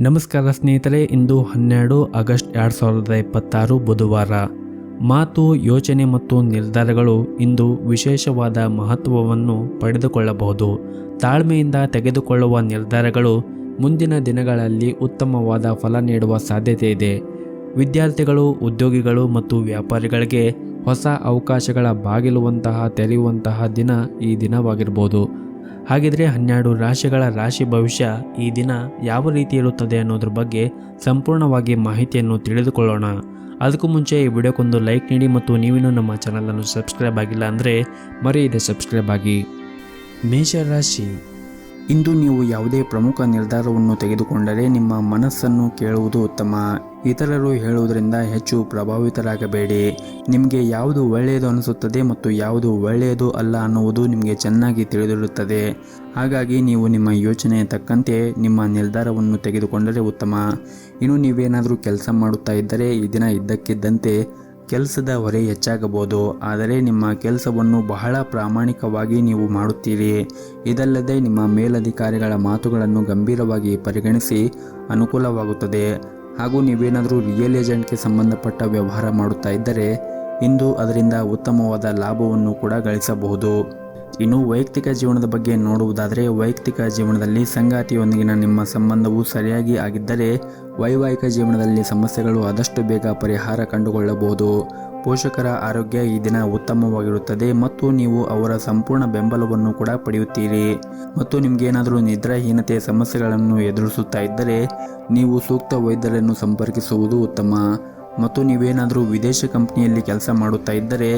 ನಮಸ್ಕಾರ ಸ್ನೇಹಿತರೆ, ಇಂದು 12 ಆಗಸ್ಟ್ 2026 ಬುಧವಾರ. ಮಾತು, ಯೋಚನೆ ಮತ್ತು ನಿರ್ಧಾರಗಳು ಇಂದು ವಿಶೇಷವಾದ ಮಹತ್ವವನ್ನು ಪಡೆದುಕೊಳ್ಳಬಹುದು. ತಾಳ್ಮೆಯಿಂದ ತೆಗೆದುಕೊಳ್ಳುವ ನಿರ್ಧಾರಗಳು ಮುಂದಿನ ದಿನಗಳಲ್ಲಿ ಉತ್ತಮವಾದ ಫಲ ನೀಡುವ ಸಾಧ್ಯತೆ ಇದೆ. ವಿದ್ಯಾರ್ಥಿಗಳು, ಉದ್ಯೋಗಿಗಳು ಮತ್ತು ವ್ಯಾಪಾರಿಗಳಿಗೆ ಹೊಸ ಅವಕಾಶಗಳ ಬಾಗಿಲುವಂತಹ ತೆರೆಯುವಂತಹ ದಿನ ಈ ದಿನವಾಗಿರ್ಬೋದು. ಹಾಗಿದ್ರೆ 12 ರಾಶಿಗಳ ರಾಶಿ ಭವಿಷ್ಯ ಈ ದಿನ ಯಾವ ರೀತಿ ಇರುತ್ತದೆ ಅನ್ನೋದ್ರ ಬಗ್ಗೆ ಸಂಪೂರ್ಣವಾಗಿ ಮಾಹಿತಿಯನ್ನು ತಿಳಿದುಕೊಳ್ಳೋಣ. ಅದಕ್ಕೂ ಮುಂಚೆ ಈ ವಿಡಿಯೋಕ್ಕೊಂದು ಲೈಕ್ ನೀಡಿ ಮತ್ತು ನೀವಿನ್ನೂ ನಮ್ಮ ಚಾನಲನ್ನು ಸಬ್ಸ್ಕ್ರೈಬ್ ಆಗಿಲ್ಲ ಅಂದರೆ ಮರೆಯದೆ ಸಬ್ಸ್ಕ್ರೈಬ್ ಆಗಿ. ಮೇಷರಾಶಿ, ಇಂದು ನೀವು ಯಾವುದೇ ಪ್ರಮುಖ ನಿರ್ಧಾರವನ್ನು ತೆಗೆದುಕೊಂಡರೆ ನಿಮ್ಮ ಮನಸ್ಸನ್ನು ಕೇಳುವುದು ಉತ್ತಮ. ಇತರರು ಹೇಳುವುದರಿಂದ ಹೆಚ್ಚು ಪ್ರಭಾವಿತರಾಗಬೇಡಿ. ನಿಮಗೆ ಯಾವುದು ಒಳ್ಳೆಯದು ಅನಿಸುತ್ತದೆ ಮತ್ತು ಯಾವುದು ಒಳ್ಳೆಯದು ಅಲ್ಲ ಅನ್ನುವುದು ನಿಮಗೆ ಚೆನ್ನಾಗಿ ತಿಳಿದಿರುತ್ತದೆ. ಹಾಗಾಗಿ ನೀವು ನಿಮ್ಮ ಯೋಚನೆಯ ತಕ್ಕಂತೆ ನಿಮ್ಮ ನಿರ್ಧಾರವನ್ನು ತೆಗೆದುಕೊಂಡರೆ ಉತ್ತಮ. ಇನ್ನು ನೀವೇನಾದರೂ ಕೆಲಸ ಮಾಡುತ್ತಾ ಇದ್ದರೆ ಈ ದಿನ ಇದ್ದಕ್ಕಿದ್ದಂತೆ ಕೆಲಸದ ಹೊರೆ ಹೆಚ್ಚಾಗಬಹುದು. ಆದರೆ ನಿಮ್ಮ ಕೆಲಸವನ್ನು ಬಹಳ ಪ್ರಾಮಾಣಿಕವಾಗಿ ನೀವು ಮಾಡುತ್ತೀರಿ. ಇದಲ್ಲದೆ ನಿಮ್ಮ ಮೇಲಧಿಕಾರಿಗಳ ಮಾತುಗಳನ್ನು ಗಂಭೀರವಾಗಿ ಪರಿಗಣಿಸಿ ಅನುಕೂಲವಾಗುತ್ತದೆ. ಹಾಗೂ ನೀವೇನಾದರೂ ರಿಯಲ್ ಏಜೆಂಟ್ಗೆ ಸಂಬಂಧಪಟ್ಟ ವ್ಯವಹಾರ ಮಾಡುತ್ತಾ ಇದ್ದರೆ ಇಂದು ಅದರಿಂದ ಉತ್ತಮವಾದ ಲಾಭವನ್ನು ಕೂಡ ಗಳಿಸಬಹುದು. ಇನ್ನು ವೈಯಕ್ತಿಕ ಜೀವನದ ಬಗ್ಗೆ ನೋಡುವುದಾದರೆ, ವೈಯಕ್ತಿಕ ಜೀವನದಲ್ಲಿ ಸಂಗಾತಿಯೊಂದಿಗಿನ ನಿಮ್ಮ ಸಂಬಂಧವು ಸರಿಯಾಗಿ ಆಗಿದ್ದರೆ ವೈವಾಹಿಕ ಜೀವನದಲ್ಲಿ ಸಮಸ್ಯೆಗಳು ಆದಷ್ಟು ಬೇಗ ಪರಿಹಾರ ಕಂಡುಕೊಳ್ಳಬಹುದು. ಪೋಷಕರ ಆರೋಗ್ಯ ಈ ದಿನ ಉತ್ತಮವಾಗಿರುತ್ತದೆ ಮತ್ತು ನೀವು ಅವರ ಸಂಪೂರ್ಣ ಬೆಂಬಲವನ್ನು ಕೂಡ ಪಡೆಯುತ್ತೀರಿ. ಮತ್ತು ನಿಮಗೇನಾದರೂ ನಿದ್ರಾಹೀನತೆ ಸಮಸ್ಯೆಗಳನ್ನು ಎದುರಿಸುತ್ತಾ ಇದ್ದರೆ ನೀವು ಸೂಕ್ತ ವೈದ್ಯರನ್ನು ಸಂಪರ್ಕಿಸುವುದು ಉತ್ತಮ. ಮತ್ತು ನೀವೇನಾದರೂ ವಿದೇಶಿ ಕಂಪನಿಯಲ್ಲಿ ಕೆಲಸ ಮಾಡುತ್ತಾ ಇದ್ದರೆ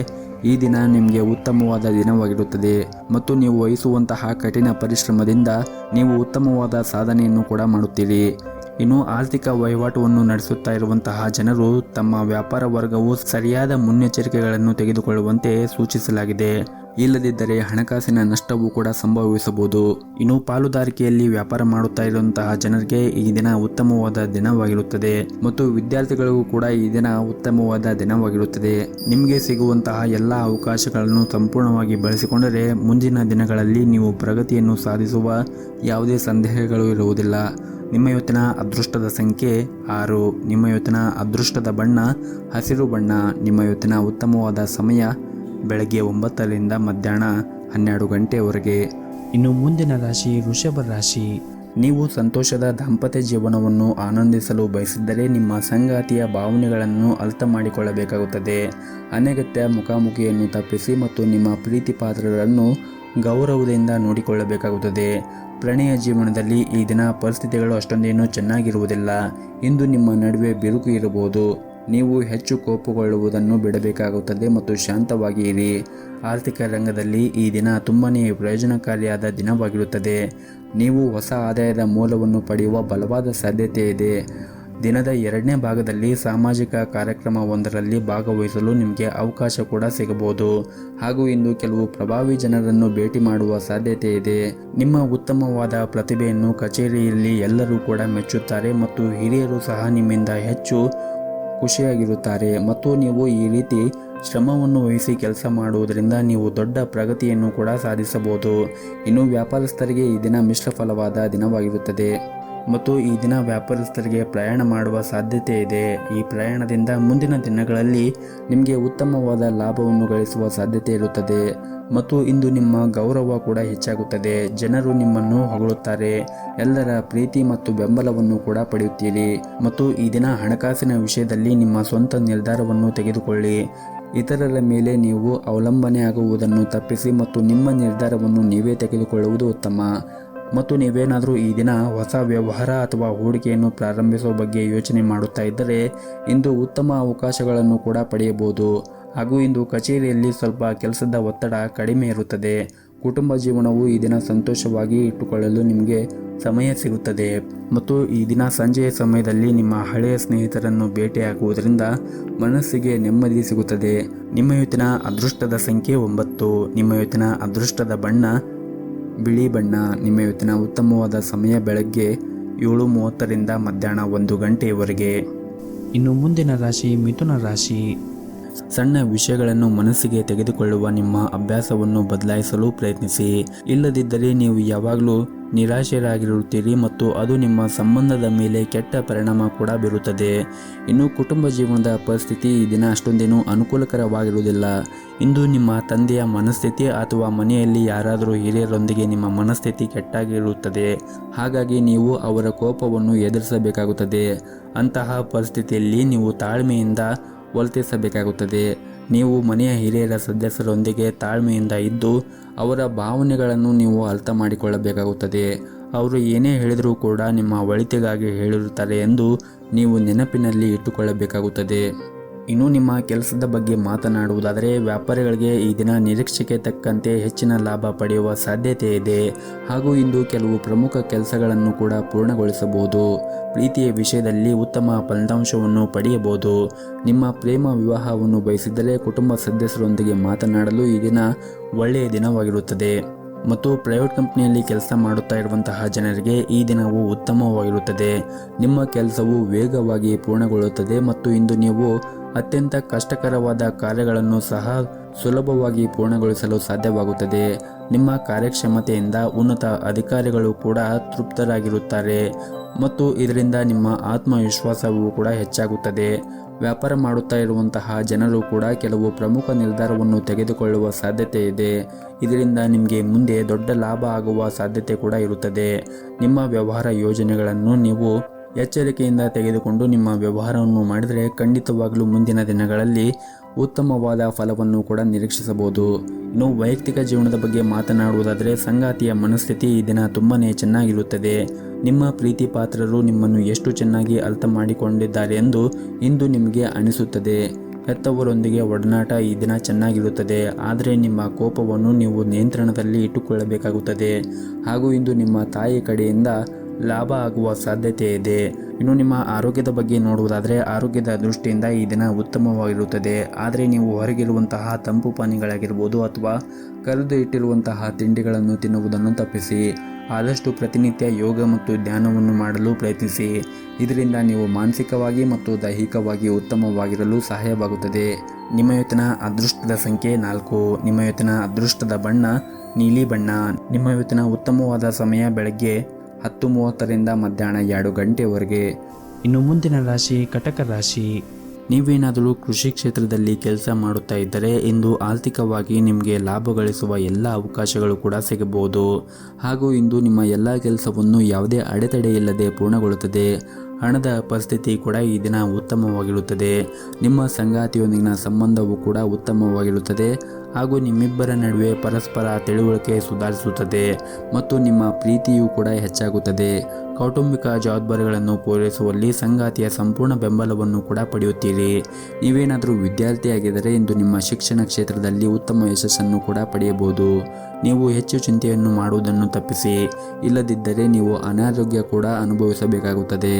ಈ ದಿನ ನಿಮಗೆ ಉತ್ತಮವಾದ ದಿನವಾಗಿರುತ್ತದೆ ಮತ್ತು ನೀವು ವಹಿಸುವಂತಹ ಕಠಿಣ ಪರಿಶ್ರಮದಿಂದ ನೀವು ಉತ್ತಮವಾದ ಸಾಧನೆಯನ್ನು ಕೂಡ ಮಾಡುತ್ತೀರಿ. ಇನ್ನು ಆರ್ಥಿಕ ವಹಿವಾಟುವನ್ನು ನಡೆಸುತ್ತಾ ಇರುವಂತಹ ಜನರು ತಮ್ಮ ವ್ಯಾಪಾರ ವರ್ಗವು ಸರಿಯಾದ ಮುನ್ನೆಚ್ಚರಿಕೆಗಳನ್ನು ತೆಗೆದುಕೊಳ್ಳುವಂತೆ ಸೂಚಿಸಲಾಗಿದೆ. ಇಲ್ಲದಿದ್ದರೆ ಹಣಕಾಸಿನ ನಷ್ಟವೂ ಕೂಡ ಸಂಭವಿಸಬಹುದು. ಇನ್ನು ಪಾಲುದಾರಿಕೆಯಲ್ಲಿ ವ್ಯಾಪಾರ ಮಾಡುತ್ತಾ ಇರುವಂತಹ ಜನರಿಗೆ ಈ ದಿನ ಉತ್ತಮವಾದ ದಿನವಾಗಿರುತ್ತದೆ ಮತ್ತು ವಿದ್ಯಾರ್ಥಿಗಳಿಗೂ ಕೂಡ ಈ ದಿನ ಉತ್ತಮವಾದ ದಿನವಾಗಿರುತ್ತದೆ. ನಿಮಗೆ ಸಿಗುವಂತಹ ಎಲ್ಲ ಅವಕಾಶಗಳನ್ನು ಸಂಪೂರ್ಣವಾಗಿ ಬಳಸಿಕೊಂಡರೆ ಮುಂದಿನ ದಿನಗಳಲ್ಲಿ ನೀವು ಪ್ರಗತಿಯನ್ನು ಸಾಧಿಸುವ ಯಾವುದೇ ಸಂದೇಹಗಳು ಇರುವುದಿಲ್ಲ. ನಿಮ್ಮ ಇವತ್ತಿನ ಅದೃಷ್ಟದ ಸಂಖ್ಯೆ 6. ನಿಮ್ಮ ಇವತ್ತಿನ ಅದೃಷ್ಟದ ಬಣ್ಣ ಹಸಿರು ಬಣ್ಣ. ನಿಮ್ಮ ಇವತ್ತಿನ ಉತ್ತಮವಾದ ಸಮಯ ಬೆಳಗ್ಗೆ 9ರಿಂದ ಮಧ್ಯಾಹ್ನ 12 ಗಂಟೆಯವರೆಗೆ. ಇನ್ನು ಮುಂದಿನ ರಾಶಿ ವೃಷಭ ರಾಶಿ. ನೀವು ಸಂತೋಷದ ದಾಂಪತ್ಯ ಜೀವನವನ್ನು ಆನಂದಿಸಲು ಬಯಸಿದ್ದರೆ ನಿಮ್ಮ ಸಂಗಾತಿಯ ಭಾವನೆಗಳನ್ನು ಅರ್ಥ ಮಾಡಿಕೊಳ್ಳಬೇಕಾಗುತ್ತದೆ. ಅನಗತ್ಯ ಮುಖಾಮುಖಿಯನ್ನು ತಪ್ಪಿಸಿ ಮತ್ತು ನಿಮ್ಮ ಪ್ರೀತಿ ಪಾತ್ರರನ್ನು ಗೌರವದಿಂದ ನೋಡಿಕೊಳ್ಳಬೇಕಾಗುತ್ತದೆ. ಪ್ರಣಯ ಜೀವನದಲ್ಲಿ ಈ ದಿನ ಪರಿಸ್ಥಿತಿಗಳು ಅಷ್ಟೊಂದೇನೂ ಚೆನ್ನಾಗಿರುವುದಿಲ್ಲ. ಇಂದು ನಿಮ್ಮ ನಡುವೆ ಬಿರುಕು ಇರಬಹುದು. ನೀವು ಹೆಚ್ಚು ಕೋಪಗೊಳ್ಳುವುದನ್ನು ಬಿಡಬೇಕಾಗುತ್ತದೆ ಮತ್ತು ಶಾಂತವಾಗಿ ಇರಿ. ಆರ್ಥಿಕ ರಂಗದಲ್ಲಿ ಈ ದಿನ ತುಂಬನೇ ಪ್ರಯೋಜನಕಾರಿಯಾದ ದಿನವಾಗಿರುತ್ತದೆ. ನೀವು ಹೊಸ ಆದಾಯದ ಮೂಲವನ್ನು ಪಡೆಯುವ ಬಲವಾದ ಸಾಧ್ಯತೆ ಇದೆ. ದಿನದ 2ನೇ ಭಾಗದಲ್ಲಿ ಸಾಮಾಜಿಕ ಕಾರ್ಯಕ್ರಮವೊಂದರಲ್ಲಿ ಭಾಗವಹಿಸಲು ನಿಮಗೆ ಅವಕಾಶ ಕೂಡ ಸಿಗಬಹುದು. ಹಾಗೂ ಇಂದು ಕೆಲವು ಪ್ರಭಾವಿ ಜನರನ್ನು ಭೇಟಿ ಮಾಡುವ ಸಾಧ್ಯತೆ ಇದೆ. ನಿಮ್ಮ ಉತ್ತಮವಾದ ಪ್ರತಿಭೆಯನ್ನು ಕಚೇರಿಯಲ್ಲಿ ಎಲ್ಲರೂ ಕೂಡ ಮೆಚ್ಚುತ್ತಾರೆ ಮತ್ತು ಹಿರಿಯರು ಸಹ ನಿಮ್ಮಿಂದ ಹೆಚ್ಚು ಖುಷಿಯಾಗಿರುತ್ತಾರೆ. ಮತ್ತು ನೀವು ಈ ರೀತಿ ಶ್ರಮವನ್ನು ವಹಿಸಿ ಕೆಲಸ ಮಾಡುವುದರಿಂದ ನೀವು ದೊಡ್ಡ ಪ್ರಗತಿಯನ್ನು ಕೂಡ ಸಾಧಿಸಬಹುದು. ಇನ್ನು ವ್ಯಾಪಾರಸ್ಥರಿಗೆ ಈ ದಿನ ಮಿಶ್ರ ಫಲವಾದ ದಿನವಾಗಿರುತ್ತದೆ ಮತ್ತು ಈ ದಿನ ವ್ಯಾಪಾರಸ್ಥರಿಗೆ ಪ್ರಯಾಣ ಮಾಡುವ ಸಾಧ್ಯತೆ ಇದೆ. ಈ ಪ್ರಯಾಣದಿಂದ ಮುಂದಿನ ದಿನಗಳಲ್ಲಿ ನಿಮಗೆ ಉತ್ತಮವಾದ ಲಾಭವನ್ನು ಗಳಿಸುವ ಸಾಧ್ಯತೆ ಇರುತ್ತದೆ ಮತ್ತು ಇಂದು ನಿಮ್ಮ ಗೌರವ ಕೂಡ ಹೆಚ್ಚಾಗುತ್ತದೆ. ಜನರು ನಿಮ್ಮನ್ನು ಹೊಗಳುತ್ತಾರೆ. ಎಲ್ಲರ ಪ್ರೀತಿ ಮತ್ತು ಬೆಂಬಲವನ್ನು ಕೂಡ ಪಡೆಯುತ್ತೀರಿ. ಮತ್ತು ಈ ದಿನ ಹಣಕಾಸಿನ ವಿಷಯದಲ್ಲಿ ನಿಮ್ಮ ಸ್ವಂತ ನಿರ್ಧಾರವನ್ನು ತೆಗೆದುಕೊಳ್ಳಿ. ಇತರರ ಮೇಲೆ ನೀವು ಅವಲಂಬನೆ ಆಗುವುದನ್ನು ತಪ್ಪಿಸಿ ಮತ್ತು ನಿಮ್ಮ ನಿರ್ಧಾರವನ್ನು ನೀವೇ ತೆಗೆದುಕೊಳ್ಳುವುದು ಉತ್ತಮ. ಮತ್ತು ನೀವೇನಾದರೂ ಈ ದಿನ ಹೊಸ ವ್ಯವಹಾರ ಅಥವಾ ಹೂಡಿಕೆಯನ್ನು ಪ್ರಾರಂಭಿಸುವ ಬಗ್ಗೆ ಯೋಚನೆ ಮಾಡುತ್ತಾ ಇದ್ದರೆ ಇಂದು ಉತ್ತಮ ಅವಕಾಶಗಳನ್ನು ಕೂಡ ಪಡೆಯಬಹುದು. ಹಾಗೂ ಇಂದು ಕಚೇರಿಯಲ್ಲಿ ಸ್ವಲ್ಪ ಕೆಲಸದ ಒತ್ತಡ ಕಡಿಮೆ ಇರುತ್ತದೆ. ಕುಟುಂಬ ಜೀವನವು ಈ ದಿನ ಸಂತೋಷವಾಗಿ ಇಟ್ಟುಕೊಳ್ಳಲು ನಿಮಗೆ ಸಮಯ ಸಿಗುತ್ತದೆ. ಮತ್ತು ಈ ದಿನ ಸಂಜೆಯ ಸಮಯದಲ್ಲಿ ನಿಮ್ಮ ಹಳೆಯ ಸ್ನೇಹಿತರನ್ನು ಭೇಟಿಯಾಗುವುದರಿಂದ ಮನಸ್ಸಿಗೆ ನೆಮ್ಮದಿ ಸಿಗುತ್ತದೆ. ನಿಮ್ಮ ಇವತ್ತಿನ ಅದೃಷ್ಟದ ಸಂಖ್ಯೆ 9. ನಿಮ್ಮ ಇವತ್ತಿನ ಅದೃಷ್ಟದ ಬಣ್ಣ ಬಿಳಿ ಬಣ್ಣ. ನಿಮ್ಮ ಇವತ್ತಿನ ಉತ್ತಮವಾದ ಸಮಯ ಬೆಳಗ್ಗೆ 7:30ರಿಂದ ಮಧ್ಯಾಹ್ನ 1 ಗಂಟೆಯವರೆಗೆ. ಇನ್ನು ಮುಂದಿನ ರಾಶಿ ಮಿಥುನ ರಾಶಿ. ಸಣ್ಣ ವಿಷಯಗಳನ್ನು ಮನಸ್ಸಿಗೆ ತೆಗೆದುಕೊಳ್ಳುವ ನಿಮ್ಮ ಅಭ್ಯಾಸವನ್ನು ಬದಲಾಯಿಸಲು ಪ್ರಯತ್ನಿಸಿ. ಇಲ್ಲದಿದ್ದರೆ ನೀವು ಯಾವಾಗಲೂ ನಿರಾಶರಾಗಿರುತ್ತೀರಿ ಮತ್ತು ಅದು ನಿಮ್ಮ ಸಂಬಂಧದ ಮೇಲೆ ಕೆಟ್ಟ ಪರಿಣಾಮ ಕೂಡ ಬೀರುತ್ತದೆ. ಇನ್ನು ಕುಟುಂಬ ಜೀವನದ ಪರಿಸ್ಥಿತಿ ಈ ದಿನ ಅಷ್ಟೊಂದೇನು ಅನುಕೂಲಕರವಾಗಿರುವುದಿಲ್ಲ. ಇಂದು ನಿಮ್ಮ ತಂದೆಯ ಮನಸ್ಥಿತಿ ಅಥವಾ ಮನೆಯಲ್ಲಿ ಯಾರಾದರೂ ಹಿರಿಯರೊಂದಿಗೆ ನಿಮ್ಮ ಮನಸ್ಥಿತಿ ಕೆಟ್ಟಾಗಿರುತ್ತದೆ. ಹಾಗಾಗಿ ನೀವು ಅವರ ಕೋಪವನ್ನು ಎದುರಿಸಬೇಕಾಗುತ್ತದೆ. ಅಂತಹ ಪರಿಸ್ಥಿತಿಯಲ್ಲಿ ನೀವು ತಾಳ್ಮೆಯಿಂದ ವರ್ತಿಸಬೇಕಾಗುತ್ತದೆ. ನೀವು ಮನೆಯ ಹಿರಿಯರ ಸದಸ್ಯರೊಂದಿಗೆ ತಾಳ್ಮೆಯಿಂದ ಇದ್ದು ಅವರ ಭಾವನೆಗಳನ್ನು ನೀವು ಅರ್ಥ ಮಾಡಿಕೊಳ್ಳಬೇಕಾಗುತ್ತದೆ. ಅವರು ಏನೇ ಹೇಳಿದರೂ ಕೂಡ ನಿಮ್ಮ ಒಳಿತಿಗಾಗಿ ಹೇಳಿರುತ್ತಾರೆ ಎಂದು ನೀವು ನೆನಪಿನಲ್ಲಿ ಇಟ್ಟುಕೊಳ್ಳಬೇಕಾಗುತ್ತದೆ. ಇನ್ನು ನಿಮ್ಮ ಕೆಲಸದ ಬಗ್ಗೆ ಮಾತನಾಡುವುದಾದರೆ ವ್ಯಾಪಾರಿಗಳಿಗೆ ಈ ದಿನ ನಿರೀಕ್ಷೆಗೆ ತಕ್ಕಂತೆ ಹೆಚ್ಚಿನ ಲಾಭ ಪಡೆಯುವ ಸಾಧ್ಯತೆ ಇದೆ. ಹಾಗೂ ಇಂದು ಕೆಲವು ಪ್ರಮುಖ ಕೆಲಸಗಳನ್ನು ಕೂಡ ಪೂರ್ಣಗೊಳಿಸಬಹುದು. ಪ್ರೀತಿಯ ವಿಷಯದಲ್ಲಿ ಉತ್ತಮ ಫಲಿತಾಂಶವನ್ನು ಪಡೆಯಬಹುದು. ನಿಮ್ಮ ಪ್ರೇಮ ವಿವಾಹವನ್ನು ಬಯಸಿದರೆ ಕುಟುಂಬ ಸದಸ್ಯರೊಂದಿಗೆ ಮಾತನಾಡಲು ಈ ದಿನ ಒಳ್ಳೆಯ ದಿನವಾಗಿರುತ್ತದೆ. ಮತ್ತು ಪ್ರೈವೇಟ್ ಕಂಪನಿಯಲ್ಲಿ ಕೆಲಸ ಮಾಡುತ್ತಾ ಇರುವಂತಹ ಜನರಿಗೆ ಈ ದಿನವು ಉತ್ತಮವಾಗಿರುತ್ತದೆ. ನಿಮ್ಮ ಕೆಲಸವು ವೇಗವಾಗಿ ಪೂರ್ಣಗೊಳ್ಳುತ್ತದೆ ಮತ್ತು ಇಂದು ನೀವು ಅತ್ಯಂತ ಕಷ್ಟಕರವಾದ ಕಾರ್ಯಗಳನ್ನು ಸಹ ಸುಲಭವಾಗಿ ಪೂರ್ಣಗೊಳಿಸಲು ಸಾಧ್ಯವಾಗುತ್ತದೆ. ನಿಮ್ಮ ಕಾರ್ಯಕ್ಷಮತೆಯಿಂದ ಉನ್ನತ ಅಧಿಕಾರಿಗಳು ಕೂಡ ತೃಪ್ತರಾಗಿರುತ್ತಾರೆ ಮತ್ತು ಇದರಿಂದ ನಿಮ್ಮ ಆತ್ಮವಿಶ್ವಾಸವೂ ಕೂಡ ಹೆಚ್ಚಾಗುತ್ತದೆ. ವ್ಯಾಪಾರ ಮಾಡುತ್ತಾ ಇರುವಂತಹ ಜನರು ಕೂಡ ಕೆಲವು ಪ್ರಮುಖ ನಿರ್ಧಾರವನ್ನು ತೆಗೆದುಕೊಳ್ಳುವ ಸಾಧ್ಯತೆ ಇದೆ. ಇದರಿಂದ ನಿಮಗೆ ಮುಂದೆ ದೊಡ್ಡ ಲಾಭ ಆಗುವ ಸಾಧ್ಯತೆ ಕೂಡ ಇರುತ್ತದೆ. ನಿಮ್ಮ ವ್ಯವಹಾರ ಯೋಜನೆಗಳನ್ನು ನೀವು ಎಚ್ಚರಿಕೆಯಿಂದ ತೆಗೆದುಕೊಂಡು ನಿಮ್ಮ ವ್ಯವಹಾರವನ್ನು ಮಾಡಿದರೆ ಖಂಡಿತವಾಗಲೂ ಮುಂದಿನ ದಿನಗಳಲ್ಲಿ ಉತ್ತಮವಾದ ಫಲವನ್ನು ಕೂಡ ನಿರೀಕ್ಷಿಸಬಹುದು. ಇನ್ನು ವೈಯಕ್ತಿಕ ಜೀವನದ ಬಗ್ಗೆ ಮಾತನಾಡುವುದಾದರೆ ಸಂಗಾತಿಯ ಮನಸ್ಥಿತಿ ಈ ದಿನ ತುಂಬಾ ಚೆನ್ನಾಗಿರುತ್ತದೆ. ನಿಮ್ಮ ಪ್ರೀತಿ ಪಾತ್ರರು ನಿಮ್ಮನ್ನು ಎಷ್ಟು ಚೆನ್ನಾಗಿ ಅರ್ಥ ಮಾಡಿಕೊಂಡಿದ್ದಾರೆ ಎಂದು ಇಂದು ನಿಮಗೆ ಅನಿಸುತ್ತದೆ. ಹೆತ್ತವರೊಂದಿಗೆ ಒಡನಾಟ ಈ ದಿನ ಚೆನ್ನಾಗಿರುತ್ತದೆ. ಆದರೆ ನಿಮ್ಮ ಕೋಪವನ್ನು ನೀವು ನಿಯಂತ್ರಣದಲ್ಲಿ ಇಟ್ಟುಕೊಳ್ಳಬೇಕಾಗುತ್ತದೆ. ಹಾಗೂ ಇಂದು ನಿಮ್ಮ ತಾಯಿ ಕಡೆಯಿಂದ ಲಾಭ ಆಗುವ ಸಾಧ್ಯತೆ ಇದೆ. ಇನ್ನು ನಿಮ್ಮ ಆರೋಗ್ಯದ ಬಗ್ಗೆ ನೋಡುವುದಾದರೆ ಆರೋಗ್ಯದ ದೃಷ್ಟಿಯಿಂದ ಈ ದಿನ ಉತ್ತಮವಾಗಿರುತ್ತದೆ. ಆದರೆ ನೀವು ಹೊರಗಿರುವಂತಹ ತಂಪು ಪಾನೀಯಗಳಾಗಿರ್ಬೋದು ಅಥವಾ ಕರೆದು ಇಟ್ಟಿರುವಂತಹ ತಿಂಡಿಗಳನ್ನು ತಿನ್ನುವುದನ್ನು ತಪ್ಪಿಸಿ. ಆದಷ್ಟು ಪ್ರತಿನಿತ್ಯ ಯೋಗ ಮತ್ತು ಧ್ಯಾನವನ್ನು ಮಾಡಲು ಪ್ರಯತ್ನಿಸಿ. ಇದರಿಂದ ನೀವು ಮಾನಸಿಕವಾಗಿ ಮತ್ತು ದೈಹಿಕವಾಗಿ ಉತ್ತಮವಾಗಿರಲು ಸಹಾಯವಾಗುತ್ತದೆ. ನಿಮ್ಮ ಇವತ್ತಿನ ಅದೃಷ್ಟದ ಸಂಖ್ಯೆ 4. ನಿಮ್ಮ ಇವತ್ತಿನ ಅದೃಷ್ಟದ ಬಣ್ಣ ನೀಲಿ ಬಣ್ಣ. ನಿಮ್ಮ ಇವತ್ತಿನ ಉತ್ತಮವಾದ ಸಮಯ ಬೆಳಗ್ಗೆ 10:30ರಿಂದ ಮಧ್ಯಾಹ್ನ 2 ಗಂಟೆವರೆಗೆ. ಇನ್ನು ಮುಂದಿನ ರಾಶಿ ಕಟಕ ರಾಶಿ. ನೀವೇನಾದರೂ ಕೃಷಿ ಕ್ಷೇತ್ರದಲ್ಲಿ ಕೆಲಸ ಮಾಡುತ್ತಾ ಇದ್ದರೆ ಇಂದು ಆರ್ಥಿಕವಾಗಿ ನಿಮಗೆ ಲಾಭ ಗಳಿಸುವ ಎಲ್ಲ ಅವಕಾಶಗಳು ಕೂಡ ಸಿಗಬಹುದು. ಹಾಗೂ ಇಂದು ನಿಮ್ಮ ಎಲ್ಲ ಕೆಲಸವನ್ನು ಯಾವುದೇ ಅಡೆತಡೆ ಇಲ್ಲದೆ ಪೂರ್ಣಗೊಳ್ಳುತ್ತದೆ. ಹಣದ ಪರಿಸ್ಥಿತಿ ಕೂಡ ಈ ದಿನ ಉತ್ತಮವಾಗಿರುತ್ತದೆ. ನಿಮ್ಮ ಸಂಗಾತಿಯೊಂದಿಗಿನ ಸಂಬಂಧವೂ ಕೂಡ ಉತ್ತಮವಾಗಿರುತ್ತದೆ. ಹಾಗೂ ನಿಮ್ಮಿಬ್ಬರ ನಡುವೆ ಪರಸ್ಪರ ತಿಳುವಳಿಕೆ ಸುಧಾರಿಸುತ್ತದೆ ಮತ್ತು ನಿಮ್ಮ ಪ್ರೀತಿಯೂ ಕೂಡ ಹೆಚ್ಚಾಗುತ್ತದೆ. ಕೌಟುಂಬಿಕ ಜವಾಬ್ದಾರಿಗಳನ್ನು ಪೂರೈಸುವಲ್ಲಿ ಸಂಗಾತಿಯ ಸಂಪೂರ್ಣ ಬೆಂಬಲವನ್ನು ಕೂಡ ಪಡೆಯುತ್ತೀರಿ. ನೀವೇನಾದರೂ ವಿದ್ಯಾರ್ಥಿಯಾಗಿದ್ದರೆ ಇಂದು ನಿಮ್ಮ ಶಿಕ್ಷಣ ಕ್ಷೇತ್ರದಲ್ಲಿ ಉತ್ತಮ ಯಶಸ್ಸನ್ನು ಕೂಡ ಪಡೆಯಬಹುದು. ನೀವು ಹೆಚ್ಚು ಚಿಂತೆಯನ್ನು ಮಾಡುವುದನ್ನು ತಪ್ಪಿಸಿ. ಇಲ್ಲದಿದ್ದರೆ ನೀವು ಅನಾರೋಗ್ಯ ಕೂಡ ಅನುಭವಿಸಬೇಕಾಗುತ್ತದೆ.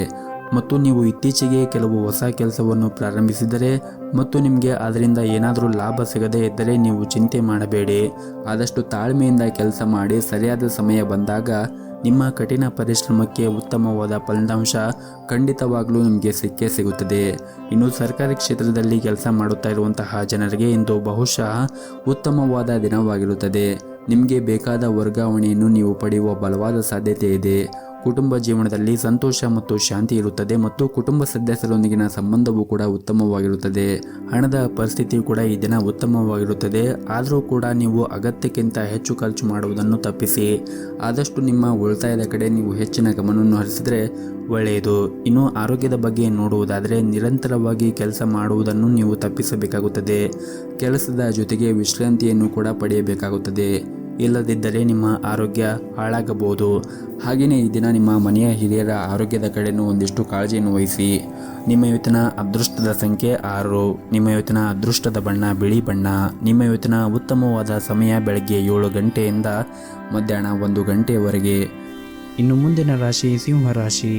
ಮತ್ತು ನೀವು ಇತ್ತೀಚೆಗೆ ಕೆಲವು ಹೊಸ ಕೆಲಸವನ್ನು ಪ್ರಾರಂಭಿಸಿದರೆ ಮತ್ತು ನಿಮಗೆ ಅದರಿಂದ ಏನಾದರೂ ಲಾಭ ಸಿಗದೇ ಇದ್ದರೆ ನೀವು ಚಿಂತೆ ಮಾಡಬೇಡಿ. ಆದಷ್ಟು ತಾಳ್ಮೆಯಿಂದ ಕೆಲಸ ಮಾಡಿ. ಸರಿಯಾದ ಸಮಯ ಬಂದಾಗ ನಿಮ್ಮ ಕಠಿಣ ಪರಿಶ್ರಮಕ್ಕೆ ಉತ್ತಮವಾದ ಫಲಿತಾಂಶ ಖಂಡಿತವಾಗಲೂ ನಿಮಗೆ ಸಿಕ್ಕೇ ಸಿಗುತ್ತದೆ. ಇನ್ನು ಸರ್ಕಾರಿ ಕ್ಷೇತ್ರದಲ್ಲಿ ಕೆಲಸ ಮಾಡುತ್ತಾ ಇರುವಂತಹ ಜನರಿಗೆ ಇಂದು ಬಹುಶಃ ಉತ್ತಮವಾದ ದಿನವಾಗಿರುತ್ತದೆ. ನಿಮಗೆ ಬೇಕಾದ ವರ್ಗಾವಣೆಯನ್ನು ನೀವು ಪಡೆಯುವ ಬಲವಾದ ಸಾಧ್ಯತೆ ಇದೆ. ಕುಟುಂಬ ಜೀವನದಲ್ಲಿ ಸಂತೋಷ ಮತ್ತು ಶಾಂತಿ ಇರುತ್ತದೆ ಮತ್ತು ಕುಟುಂಬ ಸದಸ್ಯರೊಂದಿಗಿನ ಸಂಬಂಧವೂ ಕೂಡ ಉತ್ತಮವಾಗಿರುತ್ತದೆ. ಹಣದ ಪರಿಸ್ಥಿತಿ ಕೂಡ ಈ ದಿನ ಉತ್ತಮವಾಗಿರುತ್ತದೆ. ಆದರೂ ಕೂಡ ನೀವು ಅಗತ್ಯಕ್ಕಿಂತ ಹೆಚ್ಚು ಖರ್ಚು ಮಾಡುವುದನ್ನು ತಪ್ಪಿಸಿ. ಆದಷ್ಟು ನಿಮ್ಮ ಉಳಿತಾಯದ ಕಡೆ ನೀವು ಹೆಚ್ಚಿನ ಗಮನವನ್ನು ಹರಿಸಿದರೆ ಒಳ್ಳೆಯದು. ಇನ್ನು ಆರೋಗ್ಯದ ಬಗ್ಗೆ ನೋಡುವುದಾದರೆ ನಿರಂತರವಾಗಿ ಕೆಲಸ ಮಾಡುವುದನ್ನು ನೀವು ತಪ್ಪಿಸಬೇಕಾಗುತ್ತದೆ. ಕೆಲಸದ ಜೊತೆಗೆ ವಿಶ್ರಾಂತಿಯನ್ನು ಕೂಡ ಪಡೆಯಬೇಕಾಗುತ್ತದೆ. ಇಲ್ಲದಿದ್ದರೆ ನಿಮ್ಮ ಆರೋಗ್ಯ ಹಾಳಾಗಬಹುದು. ಹಾಗೆಯೇ ಈ ದಿನ ನಿಮ್ಮ ಮನೆಯ ಹಿರಿಯರ ಆರೋಗ್ಯದ ಕಡೆನೂ ಒಂದಿಷ್ಟು ಕಾಳಜಿಯನ್ನು ವಹಿಸಿ. ನಿಮ್ಮ ಇವತ್ತಿನ ಅದೃಷ್ಟದ ಸಂಖ್ಯೆ 6. ನಿಮ್ಮ ಇವತ್ತಿನ ಅದೃಷ್ಟದ ಬಣ್ಣ ಬಿಳಿ ಬಣ್ಣ. ನಿಮ್ಮ ಇವತ್ತಿನ ಉತ್ತಮವಾದ ಸಮಯ ಬೆಳಗ್ಗೆ 7 ಗಂಟೆಯಿಂದ ಮಧ್ಯಾಹ್ನ 1 ಗಂಟೆಯವರೆಗೆ. ಇನ್ನು ಮುಂದಿನ ರಾಶಿ ಸಿಂಹ ರಾಶಿ.